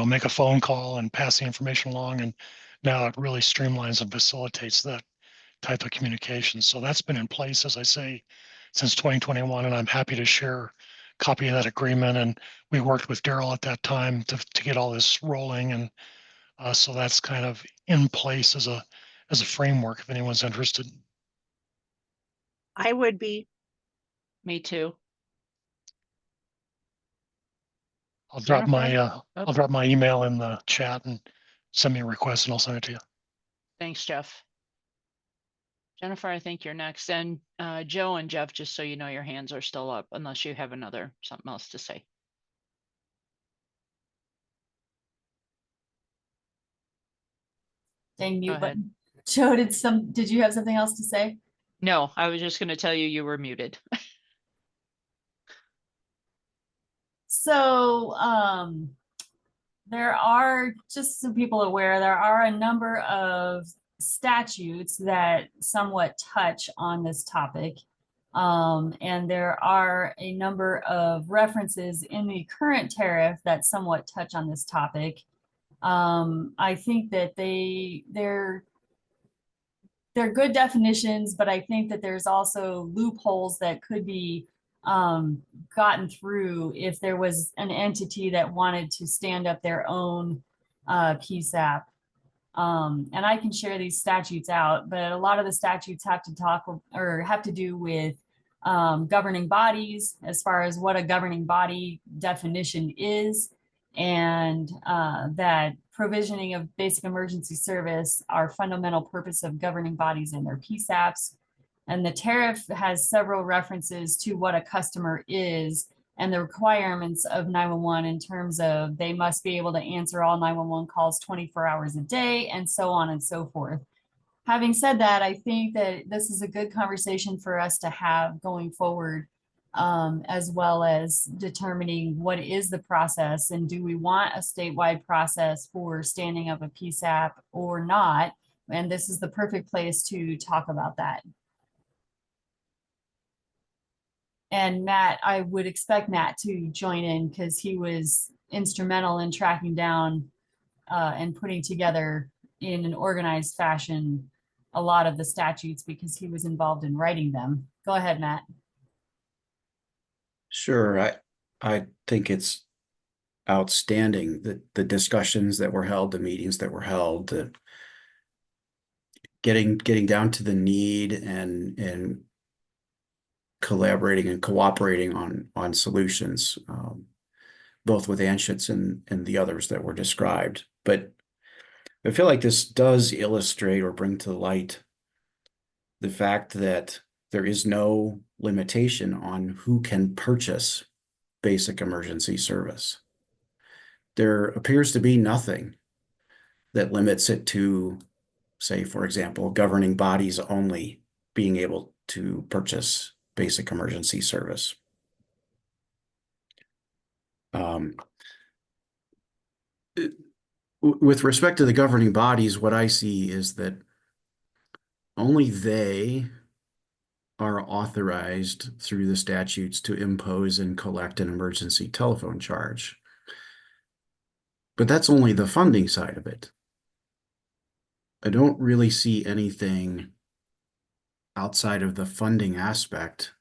make a phone call and pass the information along, and now it really streamlines and facilitates that type of communication. So that's been in place, as I say, since 2021, and I'm happy to share a copy of that agreement. And we worked with Daryl at that time to get all this rolling, and so that's kind of in place as a framework if anyone's interested. I would be. Me too. I'll drop my Jennifer? I'll drop my email in the chat and send me a request and I'll send it to you. Thanks, Jeff. Jennifer, I think you're next. And Joe and Jeff, just so you know, your hands are still up unless you have something else to say. Dang mute Go ahead. button. Joe, did you have something else to say? No, I was just going to tell you you were muted. So there are, just so people aware, there are a number of statutes that somewhat touch on this topic. And there are a number of references in the current tariff that somewhat touch on this topic. I think that they're good definitions, but I think that there's also loopholes that could be gotten through if there was an entity that wanted to stand up their own PSAP. And I can share these statutes out, but a lot of the statutes have to talk or have to do with governing bodies as far as what a governing body definition is, and that provisioning of basic emergency service are fundamental purpose of governing bodies and their PSAPs. And the tariff has several references to what a customer is and the requirements of 911 in terms of they must be able to answer all 911 calls 24 hours a day and so on and so forth. having said that, I think that this is a good conversation for us to have going forward, as well as determining what is the process and do we want a statewide process for standing up a PSAP or not? And this is the perfect place to talk about that. And Matt, I would expect Matt to join in because he was instrumental in tracking down and putting together in an organized fashion a lot of the statutes because he was involved in writing them. Go ahead, Matt. Sure, I think it's outstanding that the discussions that were held, the meetings that were held, the getting down to the need and collaborating and cooperating on solutions, both with Anschutz and the others that were described. But I feel like this does illustrate or bring to light the fact that there is no limitation on who can purchase basic emergency service. There appears to be nothing that limits it to, say, for example, governing bodies only being able to purchase basic emergency service. With respect to the governing bodies, what I see is that only they are authorized through the statutes to impose and collect an emergency telephone charge. But that's only the funding side of it. I don't really see anything outside of the funding aspect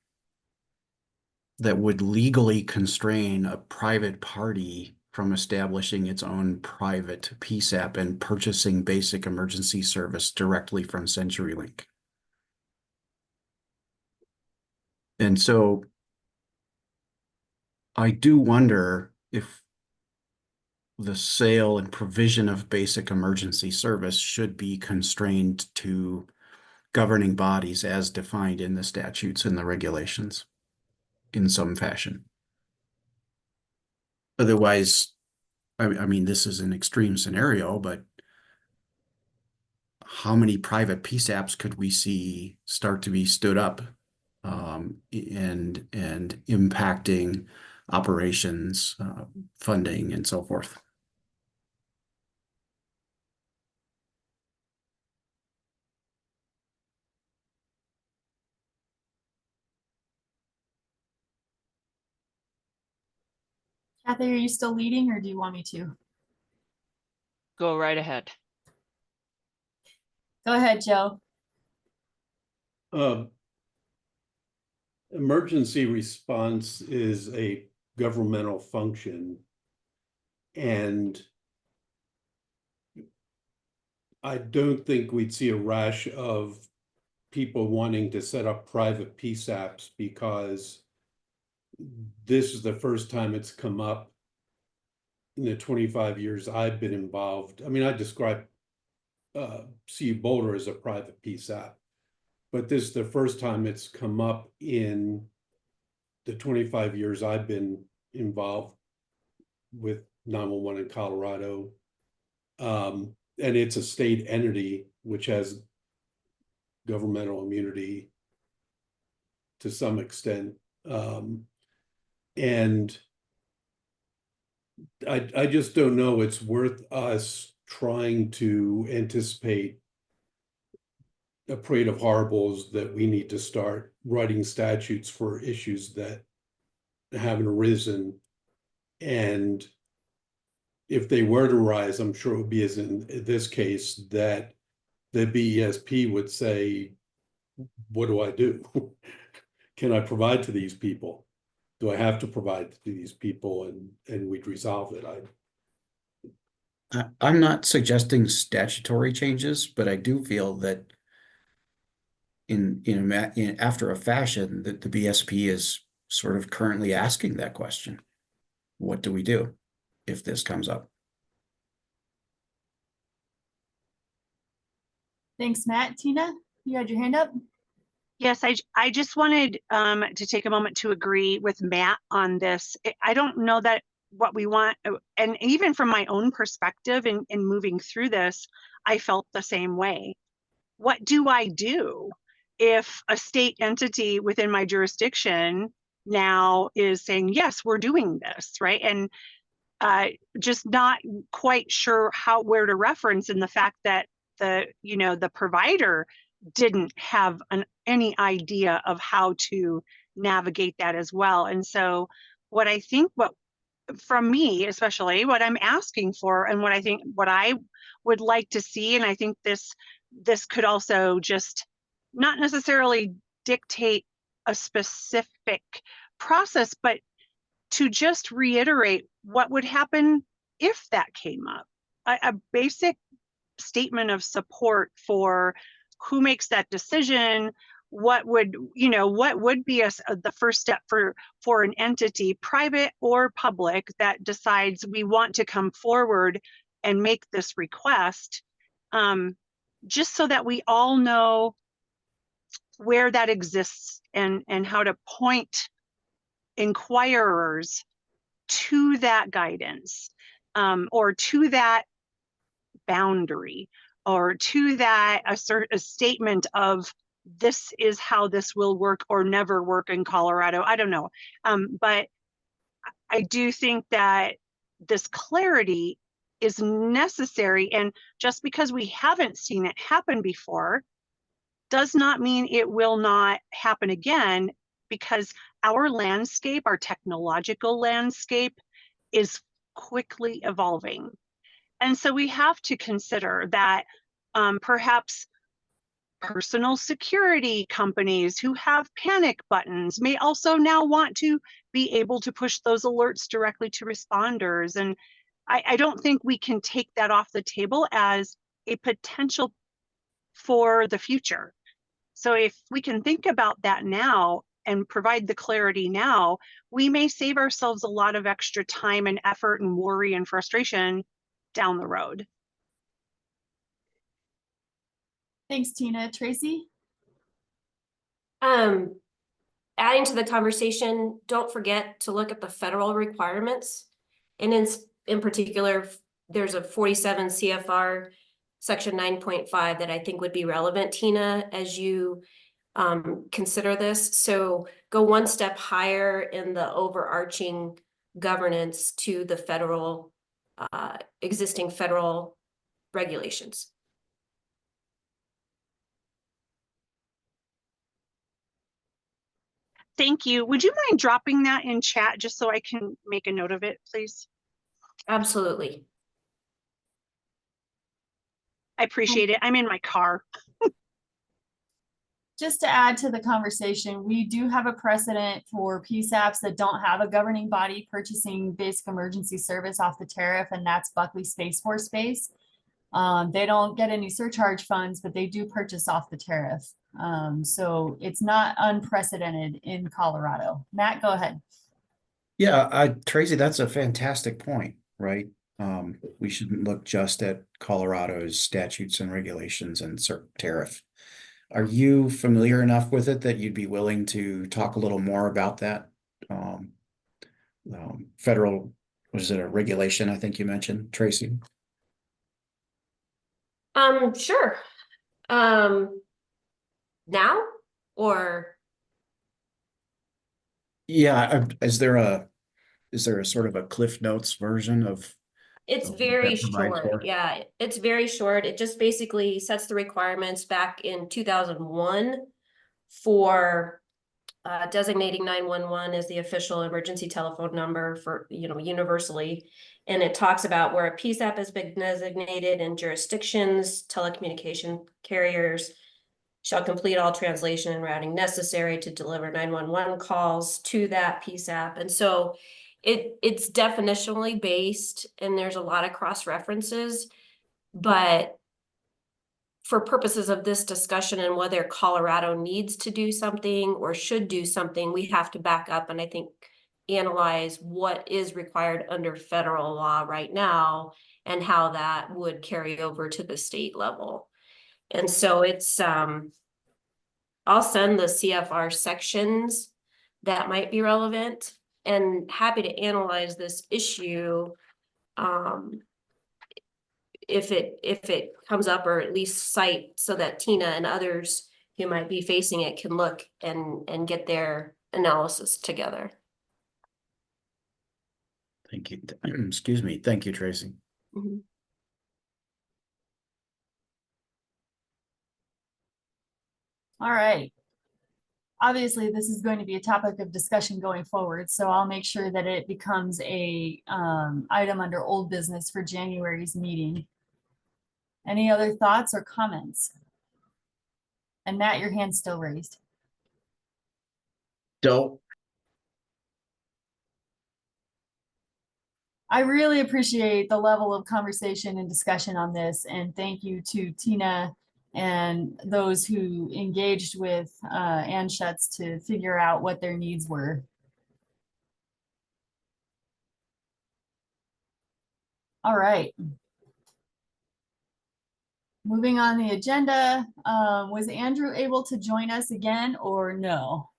that would legally constrain a private party from establishing its own private PSAP and purchasing basic emergency service directly from CenturyLink. And so I do wonder if the sale and provision of basic emergency service should be constrained to governing bodies as defined in the statutes and the regulations in some fashion. Otherwise, I mean, this is an extreme scenario, but how many private PSAPs could we see start to be stood up and impacting operations, funding, and so forth? Kathy, are you still leading or do you want me to? Go right ahead. Go ahead, Joe. Emergency response is a governmental function, and I don't think we'd see a rash of people wanting to set up private PSAPs because this is the first time it's come up in the 25 years I've been involved. I mean, I describe CU Boulder as a private PSAP, but this is the first time it's come up in the 25 years I've been involved with 911 in Colorado. And it's a state entity which has governmental immunity to some extent. And I just don't know it's worth us trying to anticipate a parade of horribles that we need to start writing statutes for issues that haven't arisen. And if they were to rise, I'm sure it would be as in this case that the BESP would say, what do I do? Can I provide to these people? Do I have to provide to these people? And we'd resolve it. I'm not suggesting statutory changes, but I do feel that after a fashion that the BSP is sort of currently asking that question. What do we do if this comes up? Thanks, Matt. Tina, you had your hand up? Yes, I just wanted to take a moment to agree with Matt on this. I don't know that what we want, and even from my own perspective in moving through this, I felt the same way. what do I do if a state entity within my jurisdiction now is saying, yes, we're doing this, right? And just not quite sure where to reference, in the fact that the provider didn't have any idea of how to navigate that as well. And so what I think, from me, especially what I'm asking for, and what I would like to see, and I think this could also just not necessarily dictate a specific process, but to just reiterate what would happen if that came up. A basic statement of support for who makes that decision, what would be the first step for an entity, private or public, that decides we want to come forward and make this request, just so that we all know where that exists and how to point inquirers to that guidance, or to that boundary, or to that a statement of, this is how this will work or never work in Colorado. I don't know. But I do think that this clarity is necessary. And just because we haven't seen it happen before does not mean it will not happen again, because our landscape, our technological landscape, is quickly evolving. And so we have to consider that perhaps personal security companies who have panic buttons may also now want to be able to push those alerts directly to responders. And I don't think we can take that off the table as a potential for the future. So if we can think about that now and provide the clarity now, we may save ourselves a lot of extra time and effort and worry and frustration down the road. Thanks, Tina. Tracy? Adding to the conversation, don't forget to look at the federal requirements. And in particular, there's a 47 CFR section 9.5 that I think would be relevant, Tina, as you consider this. So go one step higher in the overarching governance to the federal, existing federal regulations. Thank you. Would you mind dropping that in chat just so I can make a note of it, please? Absolutely. I appreciate it. I'm in my car. Just to add to the conversation, we do have a precedent for PSAPs that don't have a governing body purchasing basic emergency service off the tariff, and that's Buckley Space Force Base. They don't get any surcharge funds, but they do purchase off the tariff. So it's not unprecedented in Colorado. Matt, go ahead. Yeah, Tracy, that's a fantastic point, right? We shouldn't look just at Colorado's statutes and regulations and tariff. Are you familiar enough with it that you'd be willing to talk a little more about that? Federal, was it a regulation? I think you mentioned, Tracy. Sure. Now or? Yeah, is there a sort of a Cliff Notes version of? It's what very that provides short. for? Yeah, it's very short. It just basically sets the requirements back in 2001 for designating 911 as the official emergency telephone number for, universally. And it talks about where a PSAP has been designated in jurisdictions, telecommunication carriers shall complete all translation and routing necessary to deliver 911 calls to that PSAP. And so it's definitionally based, and there's a lot of cross references, but for purposes of this discussion and whether Colorado needs to do something or should do something, we have to back up and I think analyze what is required under federal law right now and how that would carry over to the state level. And so it's, I'll send the CFR sections that might be relevant, and happy to analyze this issue if it comes up, or at least cite so that Tina and others who might be facing it can look and get their analysis together. Thank you. Excuse me. Thank you, Tracy. Mhm. All right. Obviously, this is going to be a topic of discussion going forward, so I'll make sure that it becomes a item under old business for January's meeting. Any other thoughts or comments? And Matt, your hand's still raised. Don't. I really appreciate the level of conversation and discussion on this, and thank you to Tina and those who engaged with Ann Schutz to figure out what their needs were. All right. Moving on the agenda, was Andrew able to join us again or no?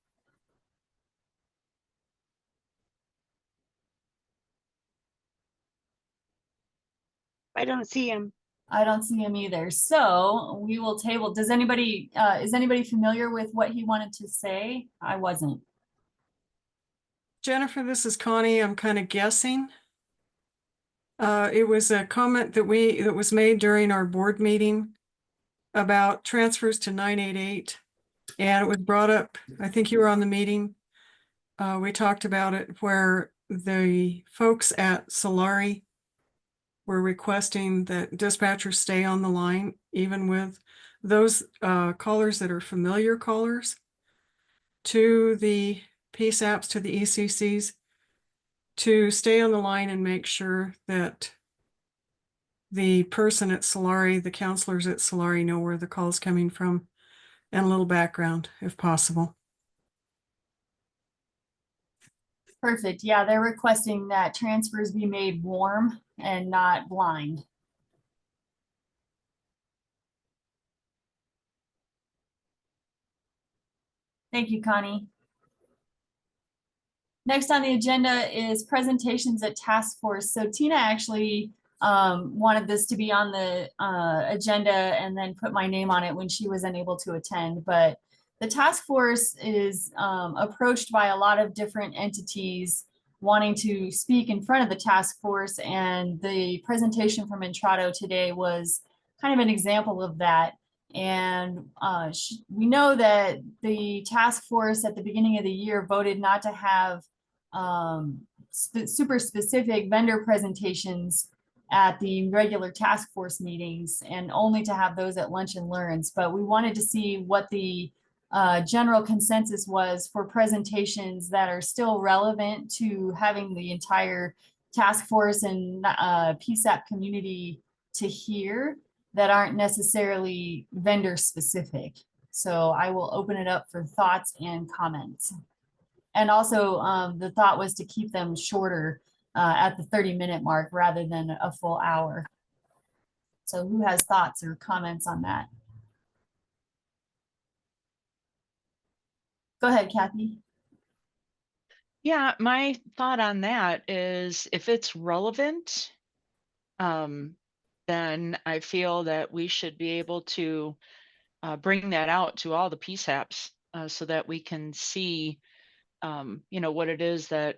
I don't see him. I don't see him either. So we will table. Does anybody, is anybody familiar with what he wanted to say? I wasn't. Jennifer, this is Connie. I'm kind of guessing. It was a comment that was made during our board meeting about transfers to 988. And it was brought up, I think you were on the meeting. We talked about it where the folks at Solari were requesting that dispatchers stay on the line, even with those callers that are familiar callers to the PSAPs, to the ECCs, to stay on the line and make sure that the person at Solari, the counselors at Solari, know where the call is coming from, and a little background if possible. Perfect. Yeah, they're requesting that transfers be made warm and not blind. Thank you, Connie. Next on the agenda is presentations at task force. So Tina actually wanted this to be on the agenda and then put my name on it when she was unable to attend. But the task force is approached by a lot of different entities wanting to speak in front of the task force. And the presentation from Entrado today was kind of an example of that. And we know that the task force at the beginning of the year voted not to have super specific vendor presentations at the regular task force meetings and only to have those at lunch and learns. But we wanted to see what the general consensus was for presentations that are still relevant to having the entire task force and PSAP community to hear, that aren't necessarily vendor specific. So I will open it up for thoughts and comments. And also the thought was to keep them shorter at the 30-minute mark rather than a full hour. So who has thoughts or comments on that? Go ahead, Kathy. Yeah, my thought on that is if it's relevant, then I feel that we should be able to bring that out to all the PSAPs so that we can see, what it is that,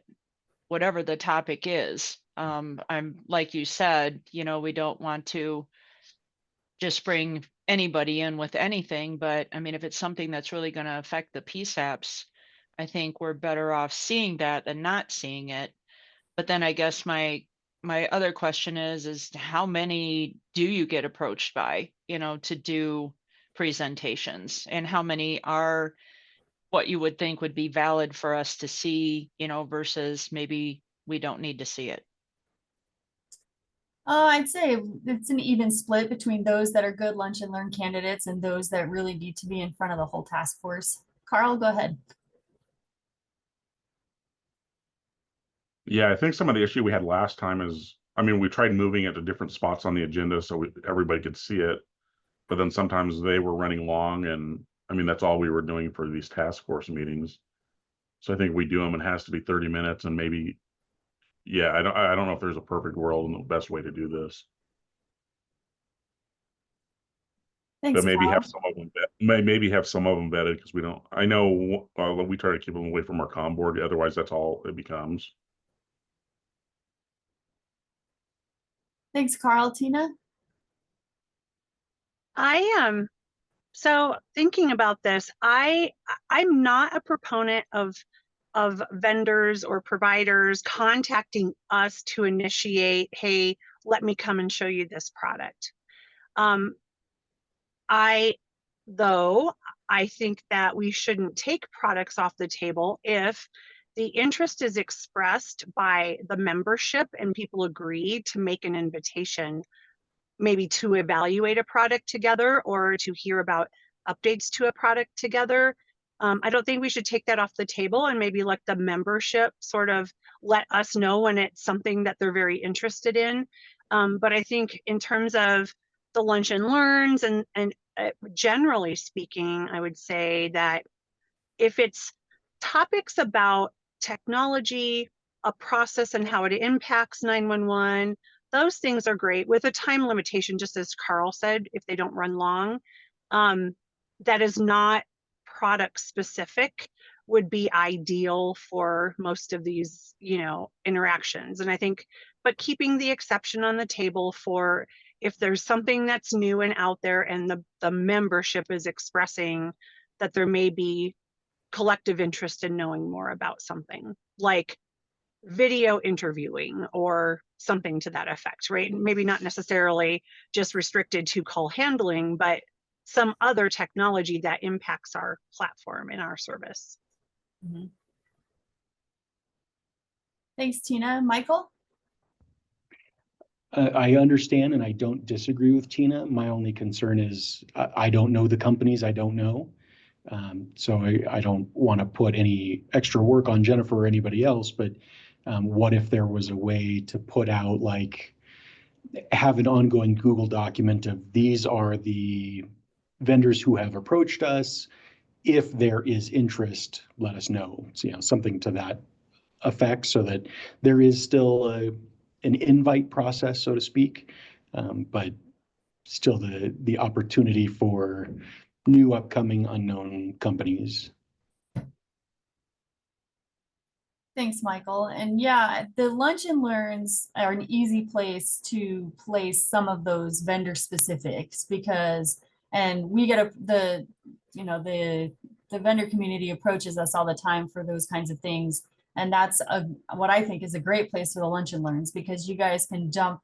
whatever the topic is. I'm like you said, we don't want to just bring anybody in with anything, but I mean, if it's something that's really going to affect the PSAPs, I think we're better off seeing that than not seeing it. But then I guess my other question is how many do you get approached by, to do presentations, and how many are what you would think would be valid for us to see, versus maybe we don't need to see it? I'd say it's an even split between those that are good lunch and learn candidates and those that really need to be in front of the whole task force. Carl, go ahead. Yeah, I think some of the issue we had last time is, I mean, we tried moving it to different spots on the agenda so everybody could see it, but then sometimes they were running long, and I mean, that's all we were doing for these task force meetings. So I think we do them, it has to be 30 minutes, and maybe, yeah, I don't know if there's a perfect world and the best way to do this. Thanks, But maybe Kyle. have some of them, maybe have some of them vetted, because we don't, I know, we try to keep them away from our comm board, otherwise that's all it becomes. Thanks, Carl. Tina? I am. So thinking about this, I'm not a proponent of vendors or providers contacting us to initiate, hey, let me come and show you this product. Though I think that we shouldn't take products off the table if the interest is expressed by the membership and people agree to make an invitation, maybe to evaluate a product together or to hear about updates to a product together. I don't think we should take that off the table and maybe let the membership sort of let us know when it's something that they're very interested in. But I think in terms of the lunch and learns and generally speaking, I would say that if it's topics about technology, a process and how it impacts 911, those things are great with a time limitation, just as Carl said, if they don't run long. That is not product specific would be ideal for most of these, interactions. And I think, but keeping the exception on the table for if there's something that's new and out there and the membership is expressing that there may be collective interest in knowing more about something, like video interviewing or something to that effect, right? Maybe not necessarily just restricted to call handling, but some other technology that impacts our platform and our service. Mm-hmm. Thanks, Tina. Michael? I understand and I don't disagree with Tina. My only concern is I don't know the companies I don't know. So I don't want to put any extra work on Jennifer or anybody else, but what if there was a way to put out, like, have an ongoing Google document of these are the vendors who have approached us. If there is interest, let us know. So, something to that effect, so that there is still an invite process, so to speak, but still the opportunity for new upcoming unknown companies. Thanks, Michael. And yeah, the lunch and learns are an easy place to place some of those vendor specifics and we get the vendor community approaches us all the time for those kinds of things. And that's what I think is a great place for the lunch and learns, because you guys can drop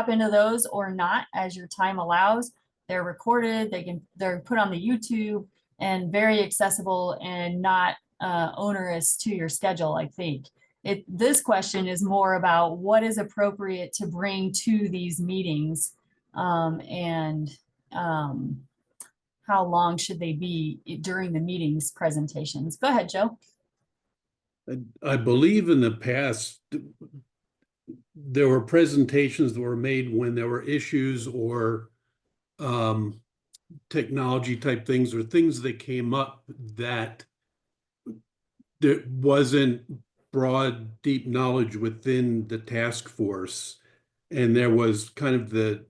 into those or not as your time allows. They're recorded, they're put on the YouTube and very accessible and not onerous to your schedule. I think this question is more about what is appropriate to bring to these meetings, and how long should they be during the meetings presentations. Go ahead, Joe. I believe in the past, there were presentations that were made when there were issues or technology type things or things that came up that there wasn't broad, deep knowledge within the task force. And there was kind of the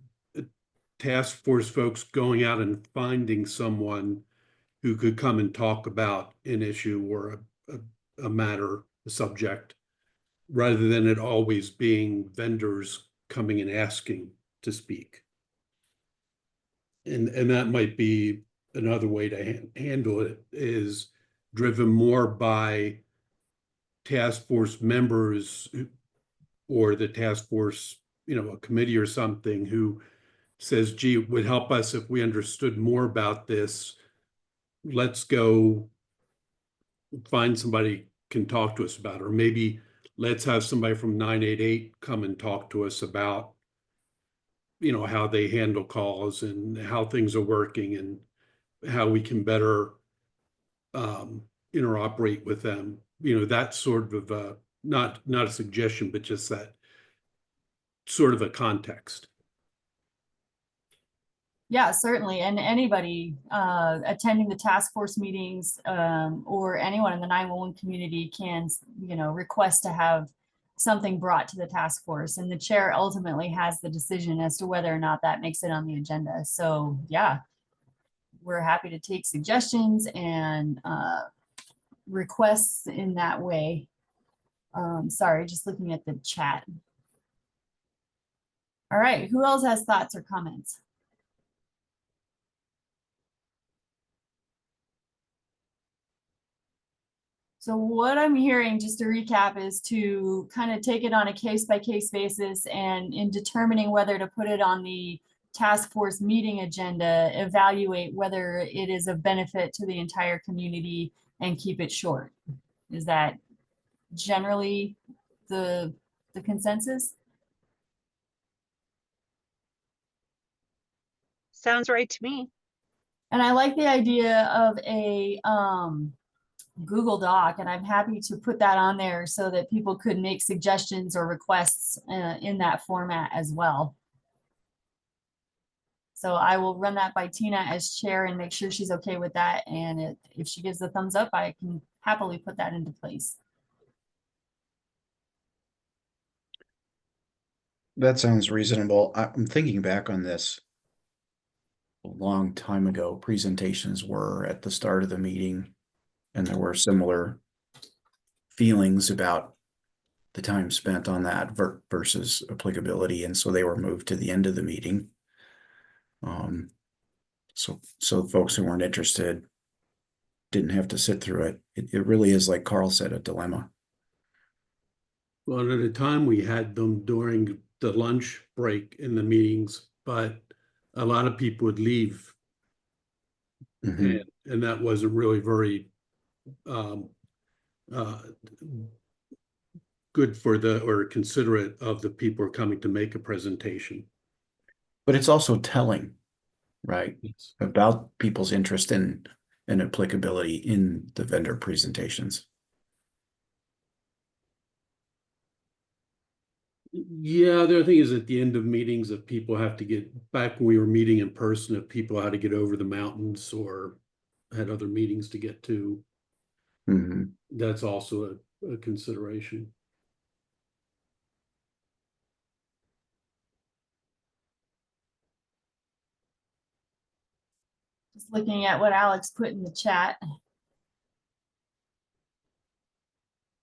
task force folks going out and finding someone who could come and talk about an issue or a matter, a subject, rather than it always being vendors coming and asking to speak. And that might be another way to handle it, is driven more by task force members or the task force, a committee or something who says, gee, it would help us if we understood more about this. Let's go find somebody can talk to us about it. Or maybe let's have somebody from 988 come and talk to us about, how they handle calls and how things are working and how we can better interoperate with them. That sort of not a suggestion, but just that sort of a context. Yeah, certainly. And anybody attending the task force meetings or anyone in the 911 community can, request to have something brought to the task force. And the chair ultimately has the decision as to whether or not that makes it on the agenda. So yeah, we're happy to take suggestions and requests in that way. Sorry, just looking at the chat. All right, who else has thoughts or comments? So what I'm hearing, just to recap, is to kind of take it on a case-by-case basis, and in determining whether to put it on the task force meeting agenda, evaluate whether it is of benefit to the entire community and keep it short. Is that generally the consensus? Sounds right to me. And I like the idea of a Google Doc, and I'm happy to put that on there so that people could make suggestions or requests in that format as well. So I will run that by Tina as chair and make sure she's okay with that. And if she gives the thumbs up, I can happily put that into place. That sounds reasonable. I'm thinking back on this. A long time ago, presentations were at the start of the meeting, and there were similar feelings about the time spent on that versus applicability, and so they were moved to the end of the meeting. So folks who weren't interested didn't have to sit through it. It really is, like Carl said, a dilemma. Well, at the time we had them during the lunch break in the meetings, but a lot of people would leave. Mhm. And that wasn't really very good for or considerate of the people who are coming to make a presentation. But it's also telling, right, Yes. about people's interest in and applicability in the vendor presentations. Yeah, the other thing is at the end of meetings, if people have to get back when we were meeting in person, if people had to get over the mountains or had other meetings to get to, Mhm. that's also a consideration. Just looking at what Alex put in the chat.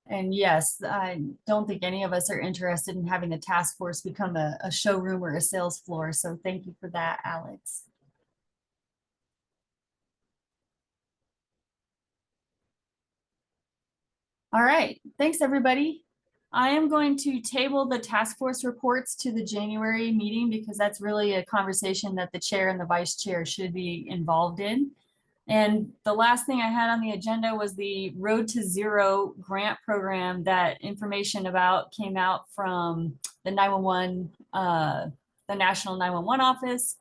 And yes, I don't think any of us are interested in having the task force become a showroom or a sales floor. So thank you for that, Alex. All right, thanks everybody. I am going to table the task force reports to the January meeting because that's really a conversation that the chair and the vice chair should be involved in. And the last thing I had on the agenda was the Road to Zero grant program that information about came out from the 911, the National 911 office.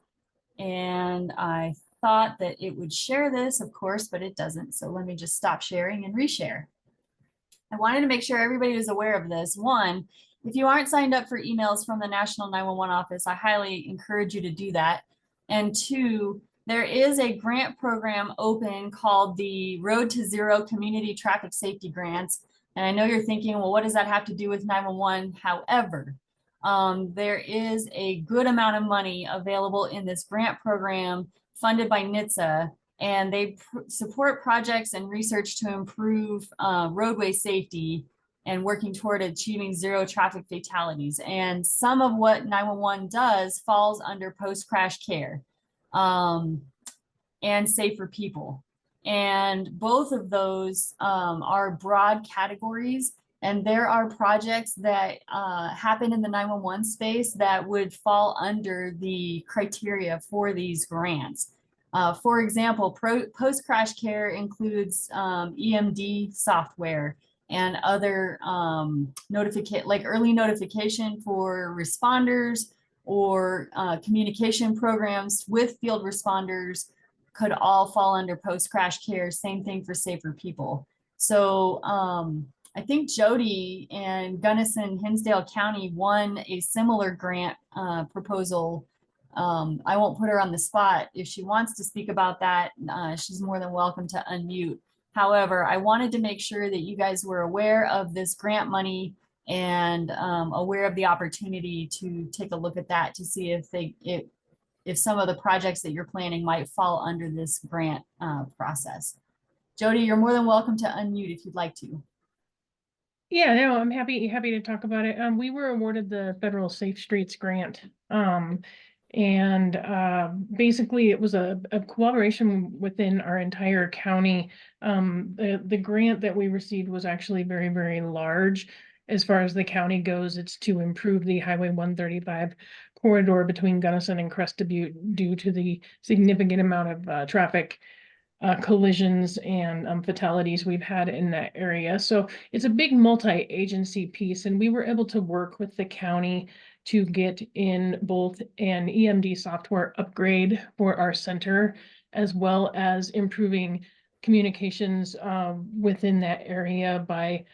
And I thought that it would share this, of course, but it doesn't. So let me just stop sharing and reshare. I wanted to make sure everybody was aware of this. One, if you aren't signed up for emails from the National 911 office, I highly encourage you to do that. And two, there is a grant program open called the Road to Zero Community Traffic Safety Grants. And I know you're thinking, well, what does that have to do with 911? However, there is a good amount of money available in this grant program funded by NHTSA, and they support projects and research to improve roadway safety and working toward achieving zero traffic fatalities. And some of what 911 does falls under post-crash care and safer people. And both of those are broad categories. And there are projects that happen in the 911 space that would fall under the criteria for these grants. For example, post-crash care includes EMD software and other like early notification for responders or communication programs with field responders could all fall under post-crash care. Same thing for safer people. So I think Jody and Gunnison, Hinsdale County won a similar grant proposal. I won't put her on the spot. If she wants to speak about that, she's more than welcome to unmute. However, I wanted to make sure that you guys were aware of this grant money and aware of the opportunity to take a look at that to see if if some of the projects that you're planning might fall under this grant process. Jody, you're more than welcome to unmute if you'd like to. Yeah, no, I'm happy to talk about it. We were awarded the federal Safe Streets grant. Basically it was a collaboration within our entire county. The grant that we received was actually very, very large. As far as the county goes, it's to improve the Highway 135 corridor between Gunnison and Crested Butte due to the significant amount of traffic collisions and fatalities we've had in that area. So it's a big multi-agency piece, and we were able to work with the county to get in both an EMD software upgrade for our center, as well as improving communications within that area by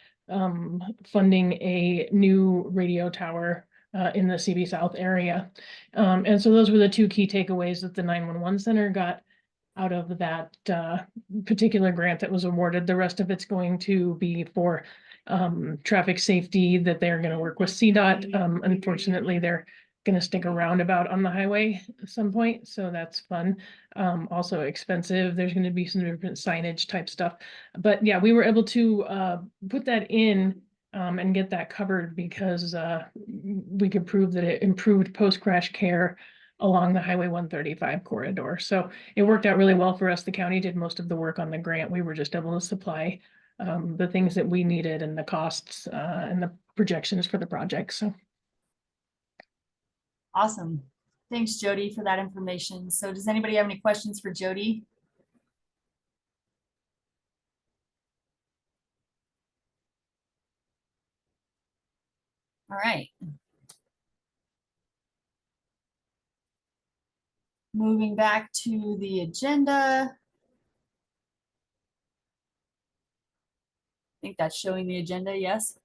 funding a new radio tower in the CB South area. And so those were the two key takeaways that the 911 center got out of that particular grant that was awarded. The rest of it's going to be for traffic safety that they're going to work with CDOT. Unfortunately, they're going to stick a roundabout on the highway at some point, so that's fun. Also expensive. There's going to be some different signage type stuff. But yeah, we were able to put that in and get that covered because we could prove that it improved post-crash care along the Highway 135 corridor. So it worked out really well for us. The county did most of the work on the grant. We were just able to supply the things that we needed and the costs and the projections for the project. So awesome. Thanks, Jody, for that information. So does anybody have any questions for Jody? All right. Moving back to the agenda. I think that's showing the agenda, yes.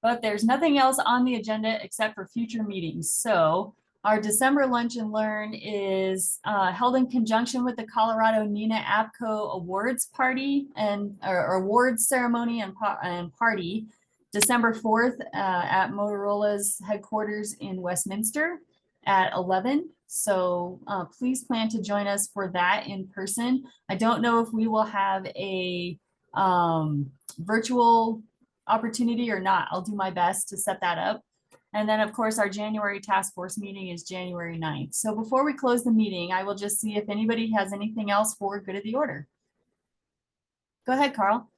But there's nothing else on the agenda except for future meetings. So our December Lunch and Learn is held in conjunction with the Colorado NINA APCO Awards Party and or awards ceremony and party, December 4th at Motorola's headquarters in Westminster at 11. So please plan to join us for that in person. I don't know if we will have a virtual opportunity or not. I'll do my best to set that up. And then of course our January task force meeting is January 9th. So before we close the meeting, I will just see if anybody has anything else for good of the order. Go ahead, Carl.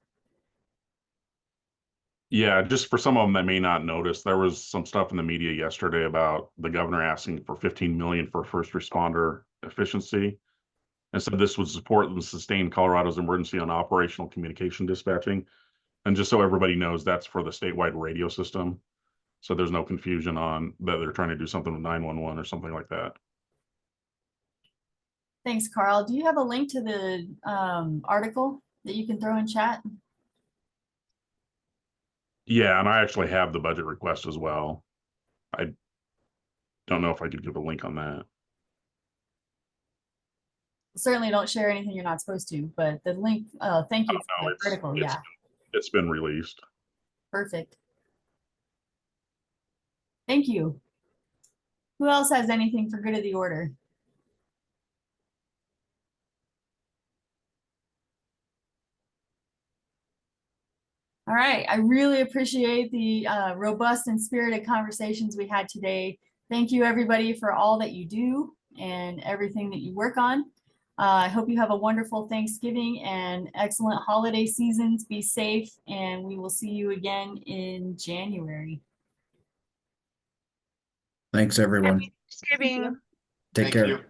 Yeah, just for some of them that may not notice, there was some stuff in the media yesterday about the governor asking for 15 million for first responder efficiency. And so this would support and sustain Colorado's emergency on operational communication dispatching. And just so everybody knows, that's for the statewide radio system. So there's no confusion on that they're trying to do something with 911 or something like that. Thanks, Carl. Do you have a link to the article that you can throw in chat? Yeah, and I actually have the budget request as well. I don't know if I could give a link on that. Certainly don't share anything you're not supposed to, but the link, thank you for the article, yeah. It's been released. Perfect. Thank you. Who else has anything for good of the order? All right, I really appreciate the robust and spirited conversations we had today. Thank you everybody for all that you do and everything that you work on. I hope you have a wonderful Thanksgiving and excellent holiday seasons. Be safe, and we will see you again in January. Thanks, everyone. Happy Thanksgiving. Take care.